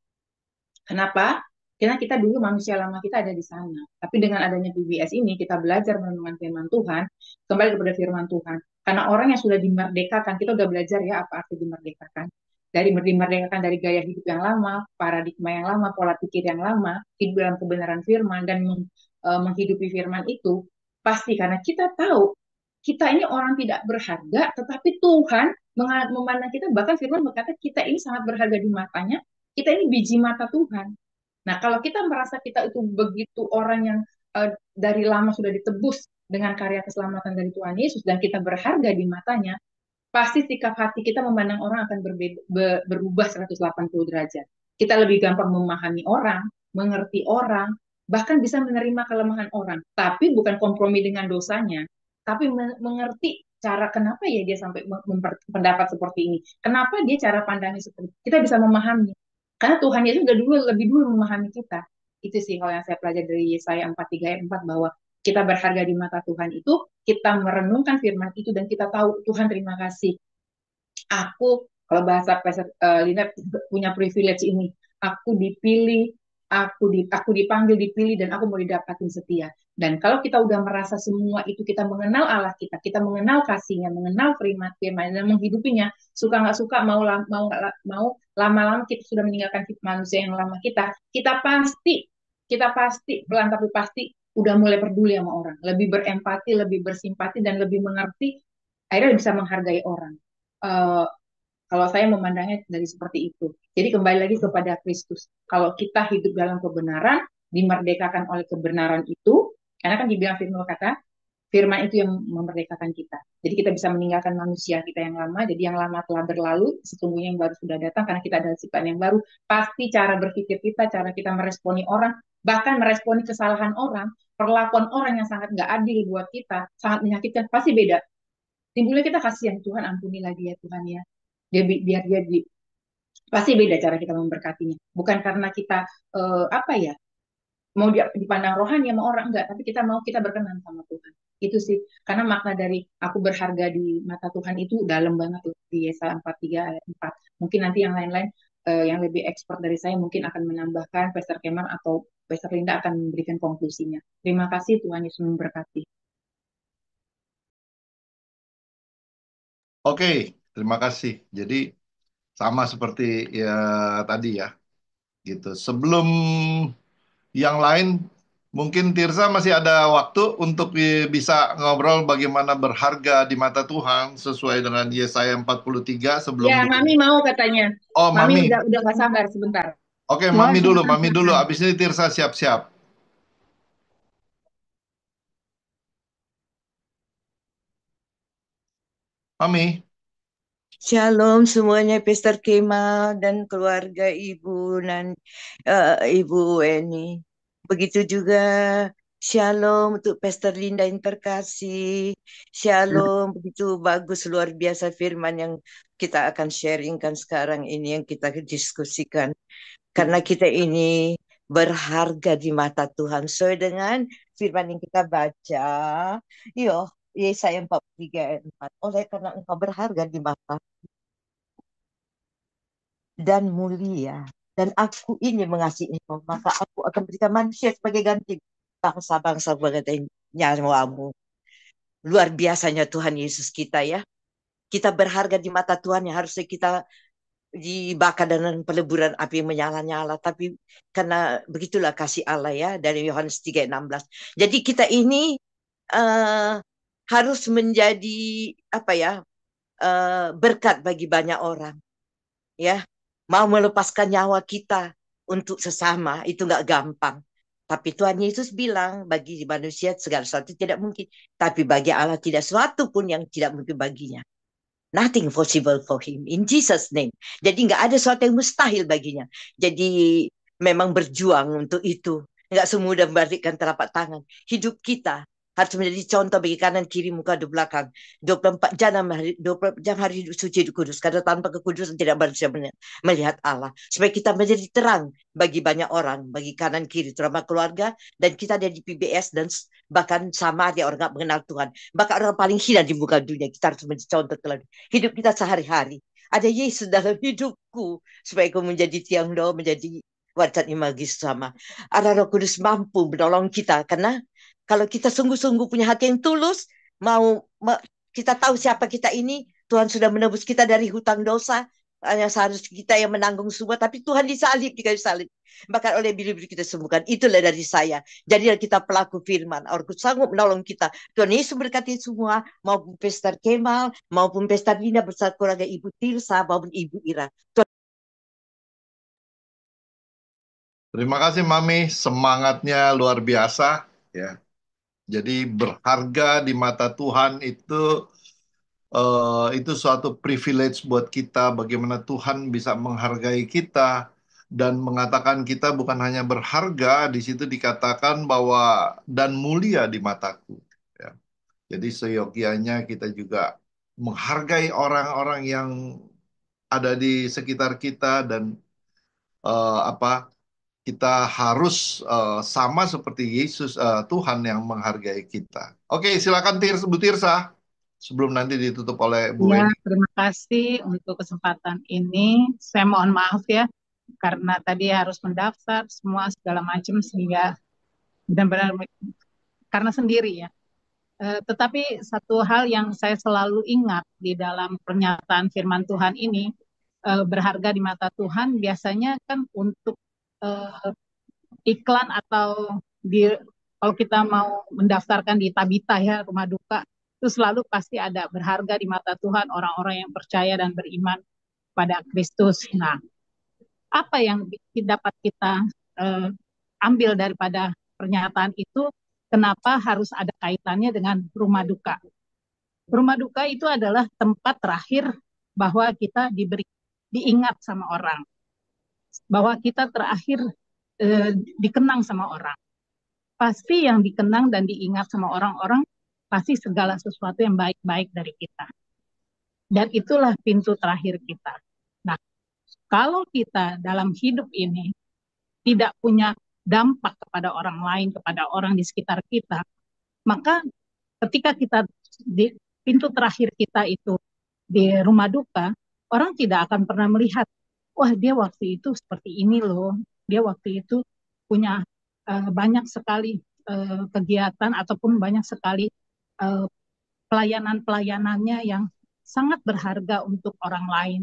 H: Kenapa? Karena kita dulu manusia lama kita ada di sana. Tapi dengan adanya PBS ini kita belajar merenungkan firman Tuhan, kembali kepada firman Tuhan. Karena orang yang sudah dimerdekakan, kita udah belajar ya apa arti dimerdekakan. Dari dimerdekakan dari gaya hidup yang lama, paradigma yang lama, pola pikir yang lama, hidup dalam kebenaran firman dan menghidupi firman itu, pasti karena kita tahu kita ini orang tidak berharga, tetapi Tuhan memandang kita, bahkan firman berkata kita ini sangat berharga di matanya, kita ini biji mata Tuhan. Nah, kalau kita merasa kita itu begitu orang yang dari lama sudah ditebus dengan karya keselamatan dari Tuhan Yesus dan kita berharga di matanya, pasti sikap hati kita memandang orang akan berubah 180 derajat. Kita lebih gampang memahami orang, mengerti orang, bahkan bisa menerima kelemahan orang, tapi bukan kompromi dengan dosanya, tapi mengerti cara kenapa ya dia sampai pendapat seperti ini. Kenapa dia cara pandangnya seperti itu. Kita bisa memahami. Karena Tuhan Yesus udah dulu lebih dulu memahami kita. Itu sih kalau yang saya pelajari dari Yesaya 43 ayat 4 bahwa kita berharga di mata Tuhan itu, kita merenungkan firman itu dan kita tahu Tuhan terima kasih. Aku kalau bahasa Lina punya privilege ini, aku dipilih, aku dipanggil, dipilih dan aku mau didapatin setia. Dan kalau kita udah merasa semua itu kita mengenal Allah kita mengenal kasihnya, mengenal firman dan menghidupinya, suka nggak suka, mau lama-lama kita sudah meninggalkan manusia yang lama kita pasti pelan tapi pasti udah mulai peduli sama orang, lebih berempati, lebih bersimpati dan lebih mengerti, akhirnya bisa menghargai orang. Uh, Kalau saya memandangnya dari seperti itu. Jadi kembali lagi kepada Kristus. Kalau kita hidup dalam kebenaran, dimerdekakan oleh kebenaran itu, karena kan dibilang firman itu yang memerdekakan kita. Jadi kita bisa meninggalkan manusia kita yang lama, jadi yang lama telah berlalu, sesungguhnya yang baru sudah datang, karena kita ada sifat yang baru. Pasti cara berpikir kita, cara kita meresponi orang, bahkan meresponi kesalahan orang, perlakuan orang yang sangat nggak adil buat kita, sangat menyakitkan, pasti beda. Timbulnya kita kasihan, Tuhan ampunilah dia, Tuhan ya. Biar dia pasti beda cara kita memberkatinya. Bukan karena kita apa ya, mau dipandang rohani sama orang enggak, tapi kita berkenan sama Tuhan. Itu sih. Karena makna dari aku berharga di mata Tuhan itu dalam banget tuh di Yesaya 43 ayat 4. Mungkin nanti yang lain-lain yang lebih expert dari saya mungkin akan menambahkan, Pastor Keman atau Pastor Linda akan memberikan konklusinya. Terima kasih, Tuhan Yesus memberkati.
E: Oke, terima kasih. Jadi sama seperti ya tadi ya, gitu. Sebelum yang lain, mungkin Tirza masih ada waktu untuk bisa ngobrol bagaimana berharga di mata Tuhan sesuai dengan Yesaya 43 sebelum
H: Ya, Mami mau katanya.
E: Oh,
H: Mami
E: Mami.
H: udah gak sabar sebentar.
E: Oke, Mami dulu. Abis ini Tirza siap-siap. Mami.
I: Shalom semuanya, Pastor Kemal dan keluarga Ibu Weni. Begitu juga Shalom untuk Pastor Linda yang terkasih. Shalom, begitu bagus, luar biasa firman yang kita akan sharingkan sekarang ini, yang kita diskusikan. Karena kita ini berharga di mata Tuhan. Sesuai dengan firman yang kita baca, Yesaya 43 ayat 4. Oleh karena engkau berharga di mata dan mulia, dan aku ini mengasihi engkau, maka aku akan berikan manusia sebagai ganti bangsa-bangsa bagai nyawamu. Luar biasanya Tuhan Yesus kita ya. Kita berharga di mata Tuhan yang harusnya kita dibakar dengan peleburan api yang menyala-nyala. Tapi karena begitulah kasih Allah ya, dari Yohanes 3:16. Jadi kita ini harus menjadi berkat bagi banyak orang. Ya, mau melepaskan nyawa kita untuk sesama itu nggak gampang. Tapi Tuhan Yesus bilang bagi manusia segala sesuatu tidak mungkin. Tapi bagi Allah tidak sesuatu pun yang tidak mungkin baginya. Nothing possible for him. In Jesus' name. Jadi nggak ada sesuatu yang mustahil baginya. Jadi memang berjuang untuk itu. Nggak semudah membalikkan telapak tangan. Hidup kita harus menjadi contoh bagi kanan, kiri, muka, di belakang. 24 jam hari hidup suci, hidup kudus. Karena tanpa kekudusan tidak manusia melihat Allah. Supaya kita menjadi terang bagi banyak orang. Bagi kanan, kiri, terutama keluarga. Dan kita ada di PBS dan bahkan sama dia orang mengenal Tuhan. Bahkan orang paling hina di muka dunia. Kita harus menjadi contoh teladan. Hidup kita sehari-hari. Ada Yesus dalam hidupku. Supaya aku menjadi tiang doa, menjadi warisan imagis sama. Ada Roh Kudus mampu menolong kita. Karena kalau kita sungguh-sungguh punya hati yang tulus, kita tahu siapa kita ini, Tuhan sudah menebus kita dari hutang dosa, hanya seharusnya kita yang menanggung semua, tapi Tuhan disalib, di kayu salib. Bahkan oleh bibir kita sembuhkan. Itulah dari saya. Jadi kita pelaku firman. Aku sanggup menolong kita. Tuhan Yesus berkati semua, maupun Pastor Kemal, maupun Pastor Lina bersama keluarga Ibu Tirsa, maupun Ibu Ira.
E: Terima kasih Mami, semangatnya luar biasa ya. Jadi berharga di mata Tuhan itu suatu privilege buat kita. Bagaimana Tuhan bisa menghargai kita dan mengatakan kita bukan hanya berharga, di situ dikatakan bahwa dan mulia di mataku. Ya. Jadi seyogianya kita juga menghargai orang-orang yang ada di sekitar kita dan kita harus sama seperti Yesus, Tuhan yang menghargai kita. Oke, silakan Bu Tirsa, sebelum nanti ditutup oleh Bu
A: Ya,
E: Weni.
A: terima kasih untuk kesempatan ini. Saya mohon maaf ya, karena tadi harus mendaftar semua segala macam sehingga benar-benar karena sendiri ya. Tetapi satu hal yang saya selalu ingat di dalam pernyataan firman Tuhan ini, berharga di mata Tuhan biasanya kan untuk iklan atau kalau kita mau mendaftarkan di Tabita ya, rumah duka, itu selalu pasti ada berharga di mata Tuhan orang-orang yang percaya dan beriman pada Kristus. Nah, apa yang dapat kita ambil daripada pernyataan itu? Kenapa harus ada kaitannya dengan rumah duka? Rumah duka itu adalah tempat terakhir bahwa kita diingat sama orang, bahwa kita terakhir dikenang sama orang. Pasti yang dikenang dan diingat sama orang-orang pasti segala sesuatu yang baik-baik dari kita. Dan itulah pintu terakhir kita. Nah, kalau kita dalam hidup ini tidak punya dampak kepada orang lain, kepada orang di sekitar kita, maka ketika kita di pintu terakhir kita itu di rumah duka, orang tidak akan pernah melihat, wah dia waktu itu seperti ini loh, dia waktu itu punya banyak sekali kegiatan ataupun banyak sekali pelayanan-pelayanannya yang sangat berharga untuk orang lain,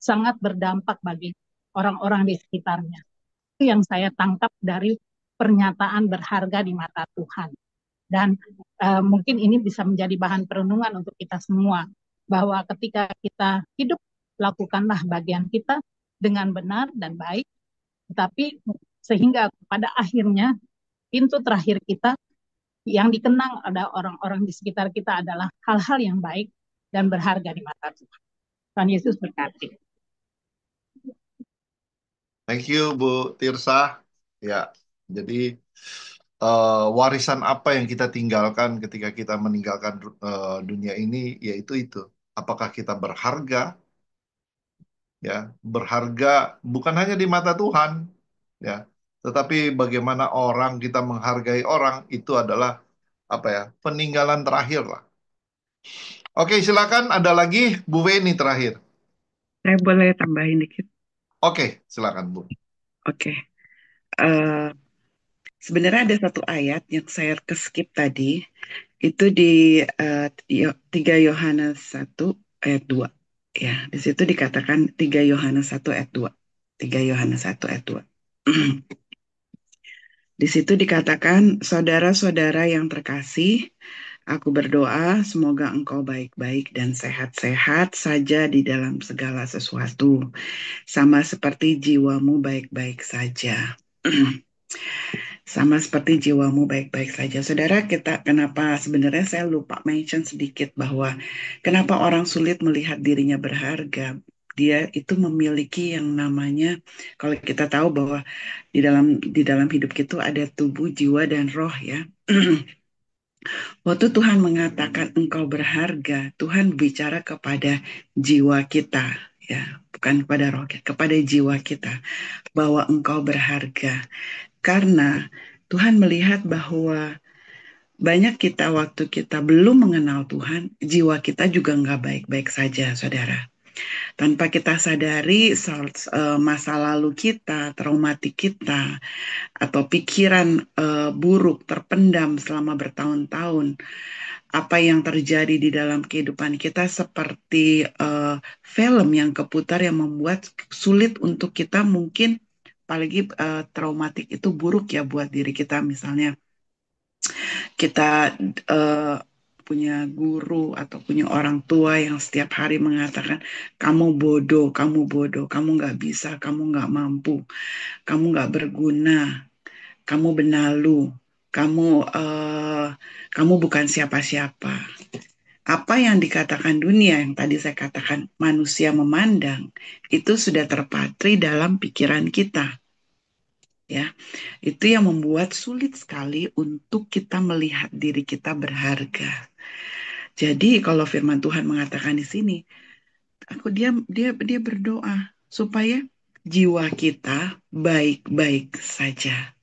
A: sangat berdampak bagi orang-orang di sekitarnya. Itu yang saya tangkap dari pernyataan berharga di mata Tuhan. Dan mungkin ini bisa menjadi bahan perenungan untuk kita semua, bahwa ketika kita hidup, lakukanlah bagian kita dengan benar dan baik, tetapi sehingga pada akhirnya pintu terakhir kita yang dikenang ada orang-orang di sekitar kita adalah hal-hal yang baik dan berharga di mata Tuhan. Tuhan Yesus berkati.
E: Thank you Bu Tirsa. Ya, jadi warisan apa yang kita tinggalkan ketika kita meninggalkan dunia ini, yaitu itu. Apakah kita berharga? Ya, berharga bukan hanya di mata Tuhan, ya, tetapi bagaimana orang kita menghargai orang itu adalah peninggalan terakhir lah. Oke, silakan ada lagi Bu Weni terakhir.
D: Saya boleh tambahin dikit?
E: Oke, silakan Bu.
D: Oke. Sebenarnya ada satu ayat yang saya keskip tadi, itu di 3 Yohanes 1 ayat 2. Ya, di situ dikatakan 3 Yohanes 1 ayat 2. 3 Yohanes 1 ayat 2. Di situ dikatakan, saudara-saudara yang terkasih, aku berdoa semoga engkau baik-baik dan sehat-sehat saja di dalam segala sesuatu, sama seperti jiwamu baik-baik saja. Sama seperti jiwamu baik-baik saja. Saudara, kenapa sebenarnya saya lupa mention sedikit bahwa kenapa orang sulit melihat dirinya berharga. Dia itu memiliki yang namanya, kalau kita tahu bahwa di dalam hidup kita ada tubuh, jiwa, dan roh ya. Waktu Tuhan mengatakan engkau berharga, Tuhan bicara kepada jiwa kita, ya, bukan kepada roh kita, kepada jiwa kita, bahwa engkau berharga. Karena Tuhan melihat bahwa banyak kita waktu kita belum mengenal Tuhan, jiwa kita juga nggak baik-baik saja, saudara. Tanpa kita sadari masa lalu kita, traumatik kita, atau pikiran buruk terpendam selama bertahun-tahun, apa yang terjadi di dalam kehidupan kita seperti film yang keputar yang membuat sulit untuk kita mungkin, apalagi traumatik itu buruk ya buat diri kita. Misalnya kita punya guru atau punya orang tua yang setiap hari mengatakan kamu bodoh, kamu nggak bisa, kamu nggak mampu, kamu nggak berguna, kamu benalu, kamu kamu bukan siapa-siapa. Apa yang dikatakan dunia, yang tadi saya katakan manusia memandang, itu sudah terpatri dalam pikiran kita. Ya, itu yang membuat sulit sekali untuk kita melihat diri kita berharga. Jadi kalau firman Tuhan mengatakan di sini, dia berdoa supaya jiwa kita baik-baik saja.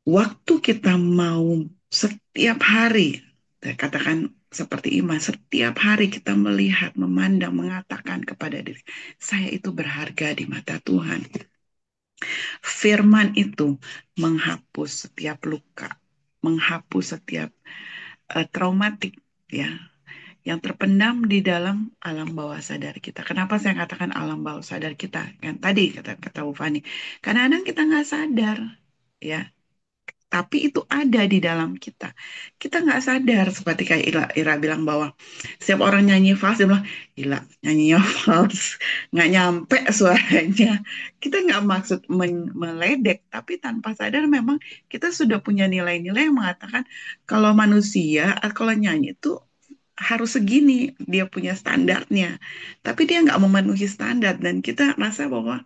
D: Waktu kita mau setiap hari, saya katakan seperti iman, setiap hari kita melihat, memandang, mengatakan kepada diri, saya itu berharga di mata Tuhan. Firman itu menghapus setiap luka, menghapus setiap traumatik ya yang terpendam di dalam alam bawah sadar kita. Kenapa saya katakan alam bawah sadar kita? Kan tadi kata Bu Fani, kadang-kadang kita nggak sadar ya, tapi itu ada di dalam kita. Kita nggak sadar, seperti kayak Ira bilang bahwa setiap orang nyanyi fals, dia bilang, gila, nyanyinya fals, nggak nyampe suaranya. Kita nggak maksud meledek, tapi tanpa sadar memang kita sudah punya nilai-nilai yang mengatakan kalau manusia, kalau nyanyi itu harus segini, dia punya standarnya. Tapi dia nggak memenuhi standar, dan kita rasa bahwa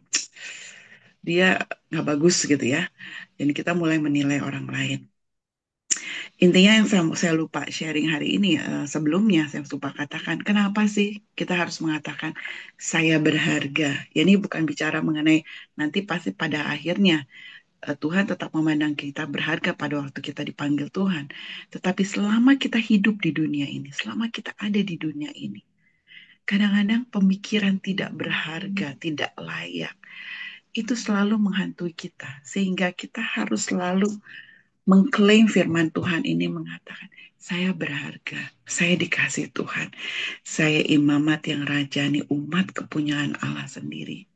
D: dia nggak bagus gitu ya. Dan kita mulai menilai orang lain. Intinya yang saya lupa sharing hari ini, sebelumnya saya lupa katakan, kenapa sih kita harus mengatakan saya berharga? Ya, ini bukan bicara mengenai nanti pasti pada akhirnya Tuhan tetap memandang kita berharga pada waktu kita dipanggil Tuhan. Tetapi selama kita hidup di dunia ini, selama kita ada di dunia ini, kadang-kadang pemikiran tidak berharga, tidak layak, itu selalu menghantui kita. Sehingga kita harus selalu mengklaim firman Tuhan ini mengatakan, saya berharga, saya dikasih Tuhan, saya imamat yang rajani umat kepunyaan Allah sendiri.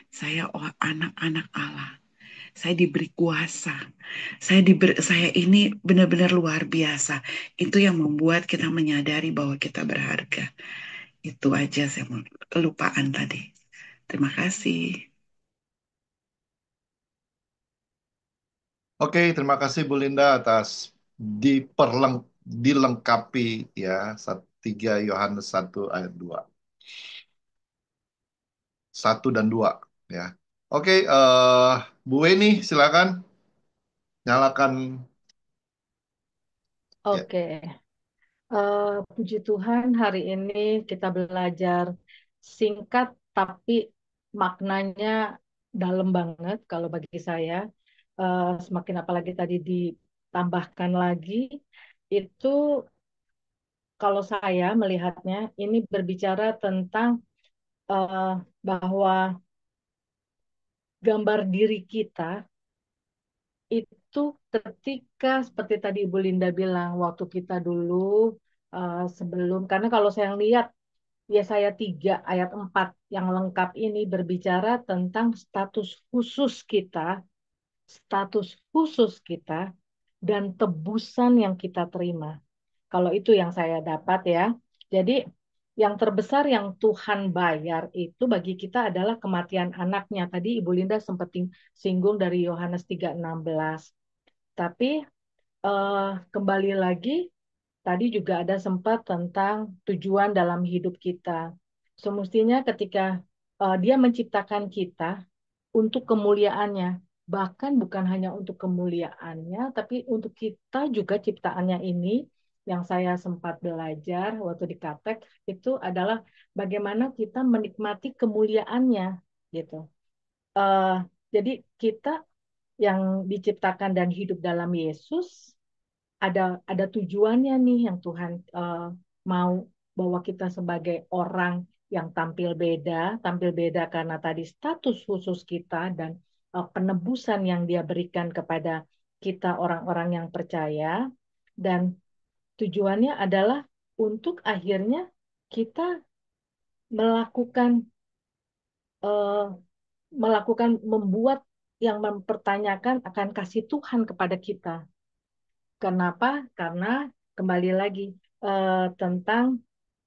D: Saya anak-anak Allah, saya diberi kuasa, saya ini benar-benar luar biasa. Itu yang membuat kita menyadari bahwa kita berharga. Itu aja saya mau kelupaan tadi. Terima kasih.
E: Oke, terima kasih Bu Linda atas dilengkapi ya 3 Yohanes 1 ayat 2. 1 dan 2 ya. Oke, Bu Weni silakan nyalakan ya.
G: Oke, puji Tuhan hari ini kita belajar singkat tapi maknanya dalam banget kalau bagi saya. Semakin apalagi tadi ditambahkan lagi, itu kalau saya melihatnya ini berbicara tentang eh, bahwa gambar diri kita itu ketika seperti tadi Ibu Linda bilang waktu kita dulu sebelum, karena kalau saya lihat Yesaya 3 ayat 4 yang lengkap ini berbicara tentang status khusus kita dan tebusan yang kita terima. Kalau itu yang saya dapat ya. Jadi yang terbesar yang Tuhan bayar itu bagi kita adalah kematian anaknya. Tadi Ibu Linda sempat singgung dari Yohanes 3:16. Tapi kembali lagi, tadi juga ada sempat tentang tujuan dalam hidup kita. Semestinya ketika dia menciptakan kita untuk kemuliaannya, bahkan bukan hanya untuk kemuliaannya, tapi untuk kita juga ciptaannya ini, yang saya sempat belajar waktu di Kaptek, itu adalah bagaimana kita menikmati kemuliaannya, gitu. Jadi kita yang diciptakan dan hidup dalam Yesus, ada tujuannya nih yang Tuhan mau bahwa kita sebagai orang yang tampil beda karena tadi status khusus kita dan penebusan yang Dia berikan kepada kita orang-orang yang percaya, dan tujuannya adalah untuk akhirnya kita melakukan eh, membuat yang mempertanyakan akan kasih Tuhan kepada kita. Kenapa? Karena kembali lagi tentang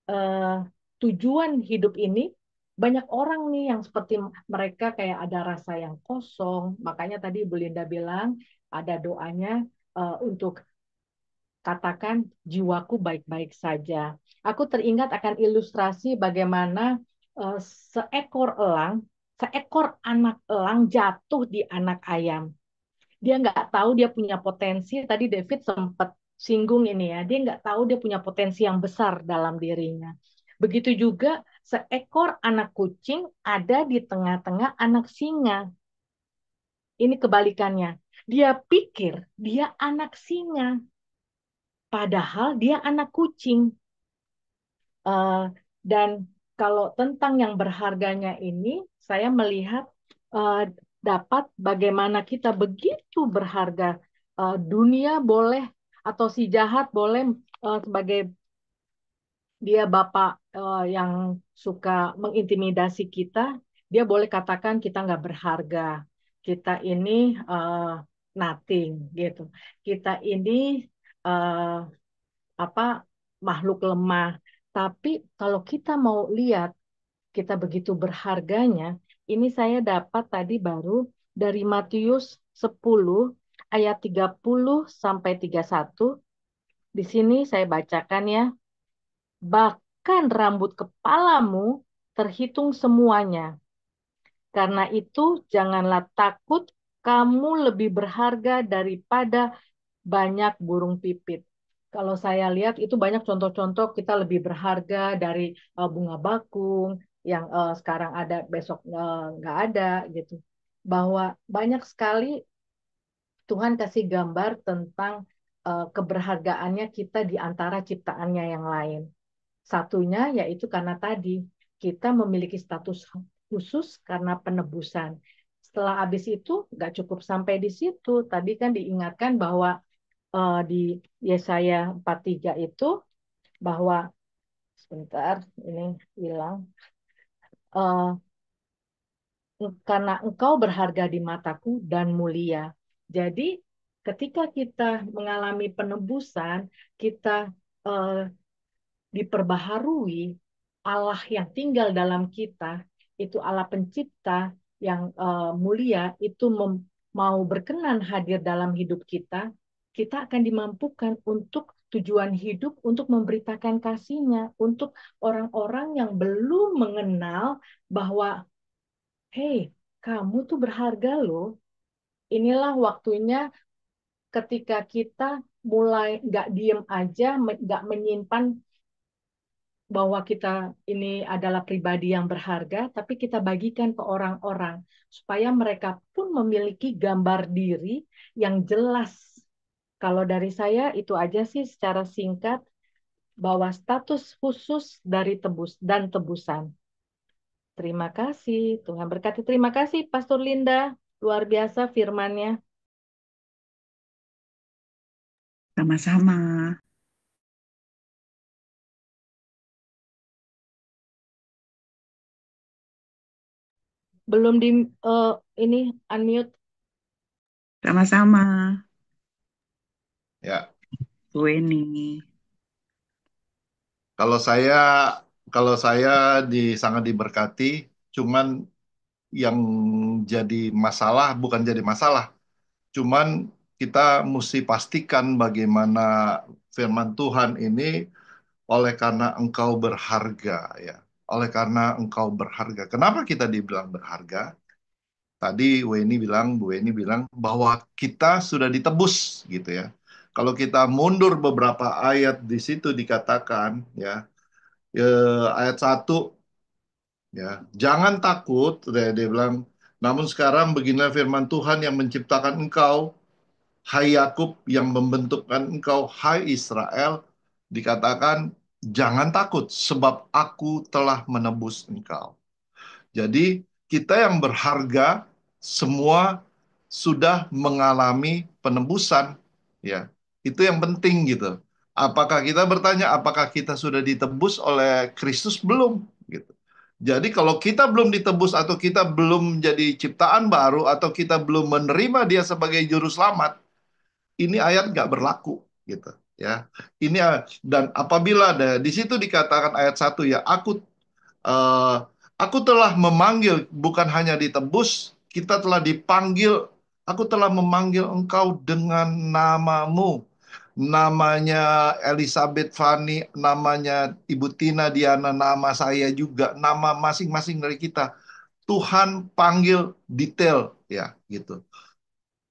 G: eh, tujuan hidup ini, banyak orang nih yang seperti mereka kayak ada rasa yang kosong. Makanya tadi Ibu Linda bilang ada doanya untuk katakan jiwaku baik-baik saja. Aku teringat akan ilustrasi bagaimana eh, seekor seekor anak elang jatuh di anak ayam. Dia nggak tahu dia punya potensi. Tadi David sempat singgung ini ya. Dia nggak tahu dia punya potensi yang besar dalam dirinya. Begitu juga seekor anak kucing ada di tengah-tengah anak singa. Ini kebalikannya. Dia pikir dia anak singa, padahal dia anak kucing. Eh, dan kalau tentang yang berharganya ini, saya melihat eh, dapat bagaimana kita begitu berharga. Dunia boleh atau si jahat boleh sebagai dia bapak yang suka mengintimidasi kita, dia boleh katakan kita nggak berharga, kita ini eh, nothing gitu, kita ini eh, apa makhluk lemah. Tapi kalau kita mau lihat kita begitu berharganya, ini saya dapat tadi baru dari Matius 10 ayat 30 sampai 31. Di sini saya bacakan ya. Bahkan rambut kepalamu terhitung semuanya. Karena itu janganlah takut, kamu lebih berharga daripada banyak burung pipit. Kalau saya lihat itu banyak contoh-contoh kita lebih berharga dari bunga bakung yang sekarang ada besok nggak ada gitu. Bahwa banyak sekali Tuhan kasih gambar tentang keberhargaannya kita di antara ciptaannya yang lain. Satunya yaitu karena tadi kita memiliki status khusus karena penebusan. Setelah habis itu nggak cukup sampai di situ. Tadi kan diingatkan bahwa di Yesaya 43 itu bahwa sebentar ini hilang eh, karena engkau berharga di mataku dan mulia. Jadi ketika kita mengalami penebusan, kita eh, diperbaharui, Allah yang tinggal dalam kita, itu Allah pencipta yang mulia, itu mau berkenan hadir dalam hidup kita akan dimampukan untuk tujuan hidup, untuk memberitakan kasih-Nya, untuk orang-orang yang belum mengenal bahwa, hey, kamu tuh berharga loh. Inilah waktunya ketika kita mulai nggak diem aja, nggak menyimpan bahwa kita ini adalah pribadi yang berharga, tapi kita bagikan ke orang-orang supaya mereka pun memiliki gambar diri yang jelas. Kalau dari saya itu aja sih secara singkat bahwa status khusus dari tebusan. Terima kasih, Tuhan berkati. Terima kasih Pastor Linda, luar biasa firman-Nya.
D: Sama-sama.
G: Belum di ini unmute.
D: Sama-sama.
E: Ya,
D: Bu Weni.
E: kalau saya sangat diberkati, cuman yang jadi masalah bukan jadi masalah, cuman kita mesti pastikan bagaimana firman Tuhan ini oleh karena engkau berharga ya. Oleh karena engkau berharga. Kenapa kita dibilang berharga? Tadi Bu Weni bilang bahwa kita sudah ditebus gitu ya. Kalau kita mundur beberapa ayat di situ dikatakan ya, ayat 1 ya, jangan takut, dia bilang, namun sekarang beginilah firman Tuhan yang menciptakan engkau, hai Yakub, yang membentukkan engkau, hai Israel, dikatakan jangan takut sebab aku telah menebus engkau. Jadi kita yang berharga semua sudah mengalami penebusan, ya. Itu yang penting gitu. Apakah kita bertanya apakah kita sudah ditebus oleh Kristus belum gitu. Jadi kalau kita belum ditebus atau kita belum jadi ciptaan baru atau kita belum menerima dia sebagai juru selamat, ini ayat nggak berlaku gitu ya. Dan apabila ada di situ dikatakan ayat 1 ya, eh, aku telah memanggil, bukan hanya ditebus, kita telah dipanggil. Aku telah memanggil engkau dengan namamu. Namanya Elizabeth Fani, namanya Ibu Tina Diana, nama saya juga, nama masing-masing dari kita. Tuhan panggil detail ya gitu.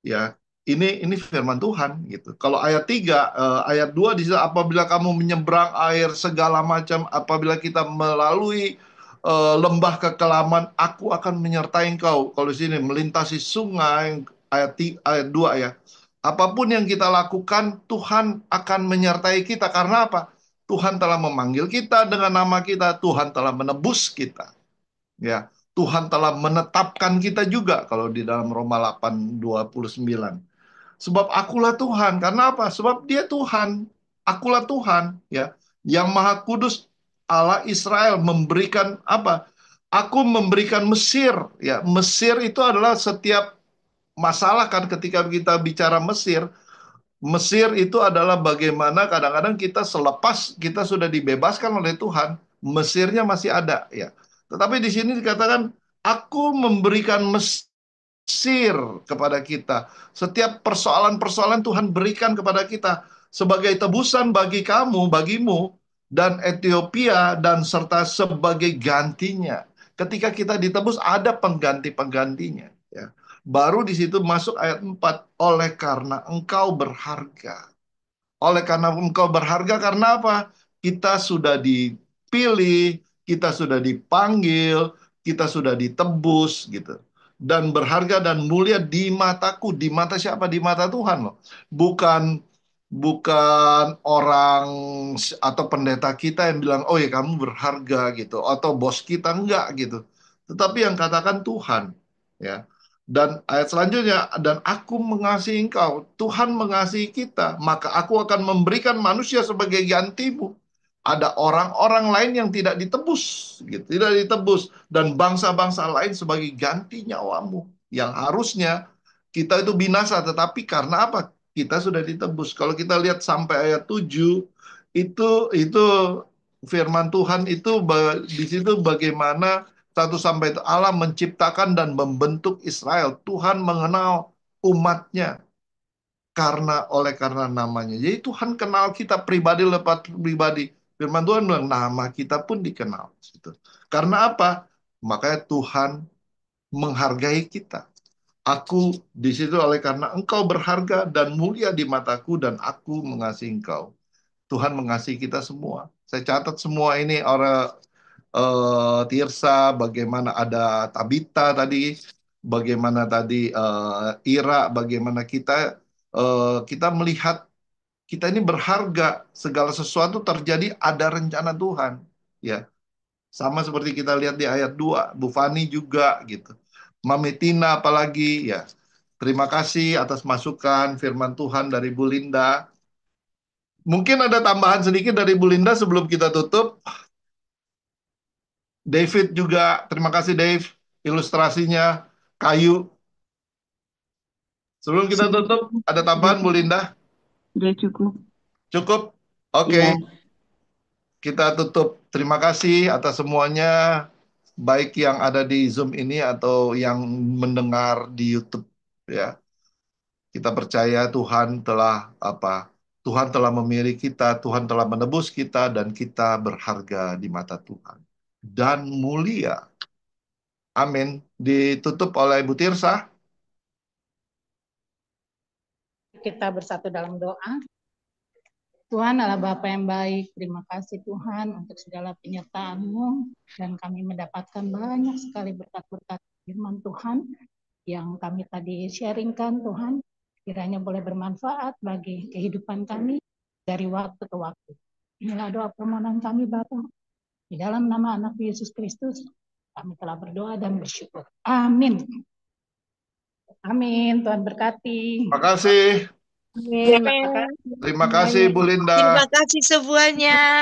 E: Ya, ini firman Tuhan gitu. Kalau ayat 3, ayat 2 di situ, apabila kamu menyeberang air segala macam, apabila kita melalui lembah kekelaman, aku akan menyertai engkau. Kalau di sini melintasi sungai, ayat 2 ya. Apapun yang kita lakukan, Tuhan akan menyertai kita. Karena apa? Tuhan telah memanggil kita dengan nama kita, Tuhan telah menebus kita. Ya, Tuhan telah menetapkan kita juga kalau di dalam Roma 8:29. Sebab akulah Tuhan. Karena apa? Sebab dia Tuhan. Akulah Tuhan, ya. Yang Maha Kudus Allah Israel memberikan apa? Aku memberikan Mesir, ya. Mesir itu adalah setiap masalah kan ketika kita bicara Mesir. Mesir itu adalah bagaimana kadang-kadang kita selepas kita sudah dibebaskan oleh Tuhan, Mesirnya masih ada, ya. Tetapi di sini dikatakan, aku memberikan Mesir kepada kita. Setiap persoalan-persoalan Tuhan berikan kepada kita sebagai tebusan bagi kamu, bagimu, dan Ethiopia, dan serta sebagai gantinya. Ketika kita ditebus, ada pengganti-penggantinya. Ya. Baru di situ masuk ayat 4, oleh karena engkau berharga. Oleh karena engkau berharga, karena apa? Kita sudah dipilih, kita sudah dipanggil, kita sudah ditebus gitu. Dan berharga dan mulia di mataku. Di mata siapa? Di mata Tuhan loh. Bukan bukan orang atau pendeta kita yang bilang, oh ya kamu berharga gitu. Atau bos kita, enggak gitu. Tetapi yang katakan Tuhan. Ya. Dan ayat selanjutnya, dan aku mengasihi engkau, Tuhan mengasihi kita, maka aku akan memberikan manusia sebagai gantimu. Ada orang-orang lain yang tidak ditebus, gitu, tidak ditebus, dan bangsa-bangsa lain sebagai ganti nyawamu. Yang harusnya kita itu binasa, tetapi karena apa? Kita sudah ditebus. Kalau kita lihat sampai ayat 7, itu firman Tuhan itu di situ bagaimana 1 sampai itu Allah menciptakan dan membentuk Israel. Tuhan mengenal umatnya karena namanya. Jadi Tuhan kenal kita pribadi lewat pribadi. Firman Tuhan bilang nama kita pun dikenal. Gitu. Karena apa? Makanya Tuhan menghargai kita. Aku di situ oleh karena engkau berharga dan mulia di mataku dan aku mengasihi engkau. Tuhan mengasihi kita semua. Saya catat semua ini orang Tirsa, bagaimana ada Tabita tadi, bagaimana tadi Ira, bagaimana kita melihat kita ini berharga, segala sesuatu terjadi ada rencana Tuhan, ya. Sama seperti kita lihat di ayat 2, Bu Fani juga gitu. Mami Tina apalagi ya. Terima kasih atas masukan firman Tuhan dari Bu Linda. Mungkin ada tambahan sedikit dari Bu Linda sebelum kita tutup. David juga, terima kasih Dave, ilustrasinya kayu. Sebelum kita tutup, ada tambahan Bu Linda?
D: Udah cukup.
E: Cukup? Oke,
D: Iya.
E: kita tutup. Terima kasih atas semuanya, baik yang ada di Zoom ini atau yang mendengar di YouTube. Ya, kita percaya Tuhan telah Tuhan telah memilih kita, Tuhan telah menebus kita, dan kita berharga di mata Tuhan dan mulia. Amin. Ditutup oleh Bu Tirsa.
A: Kita bersatu dalam doa. Tuhan adalah Bapa yang baik. Terima kasih Tuhan untuk segala penyertaan-Mu. Dan kami mendapatkan banyak sekali berkat-berkat firman Tuhan yang kami tadi sharingkan Tuhan. Kiranya boleh bermanfaat bagi kehidupan kami dari waktu ke waktu. Inilah doa permohonan kami Bapa. Di dalam nama anak Yesus Kristus, kami telah berdoa dan bersyukur. Amin. Amin. Tuhan berkati.
E: Terima kasih.
A: Amin.
I: Amin.
E: Terima kasih Bu Linda.
I: Terima kasih semuanya.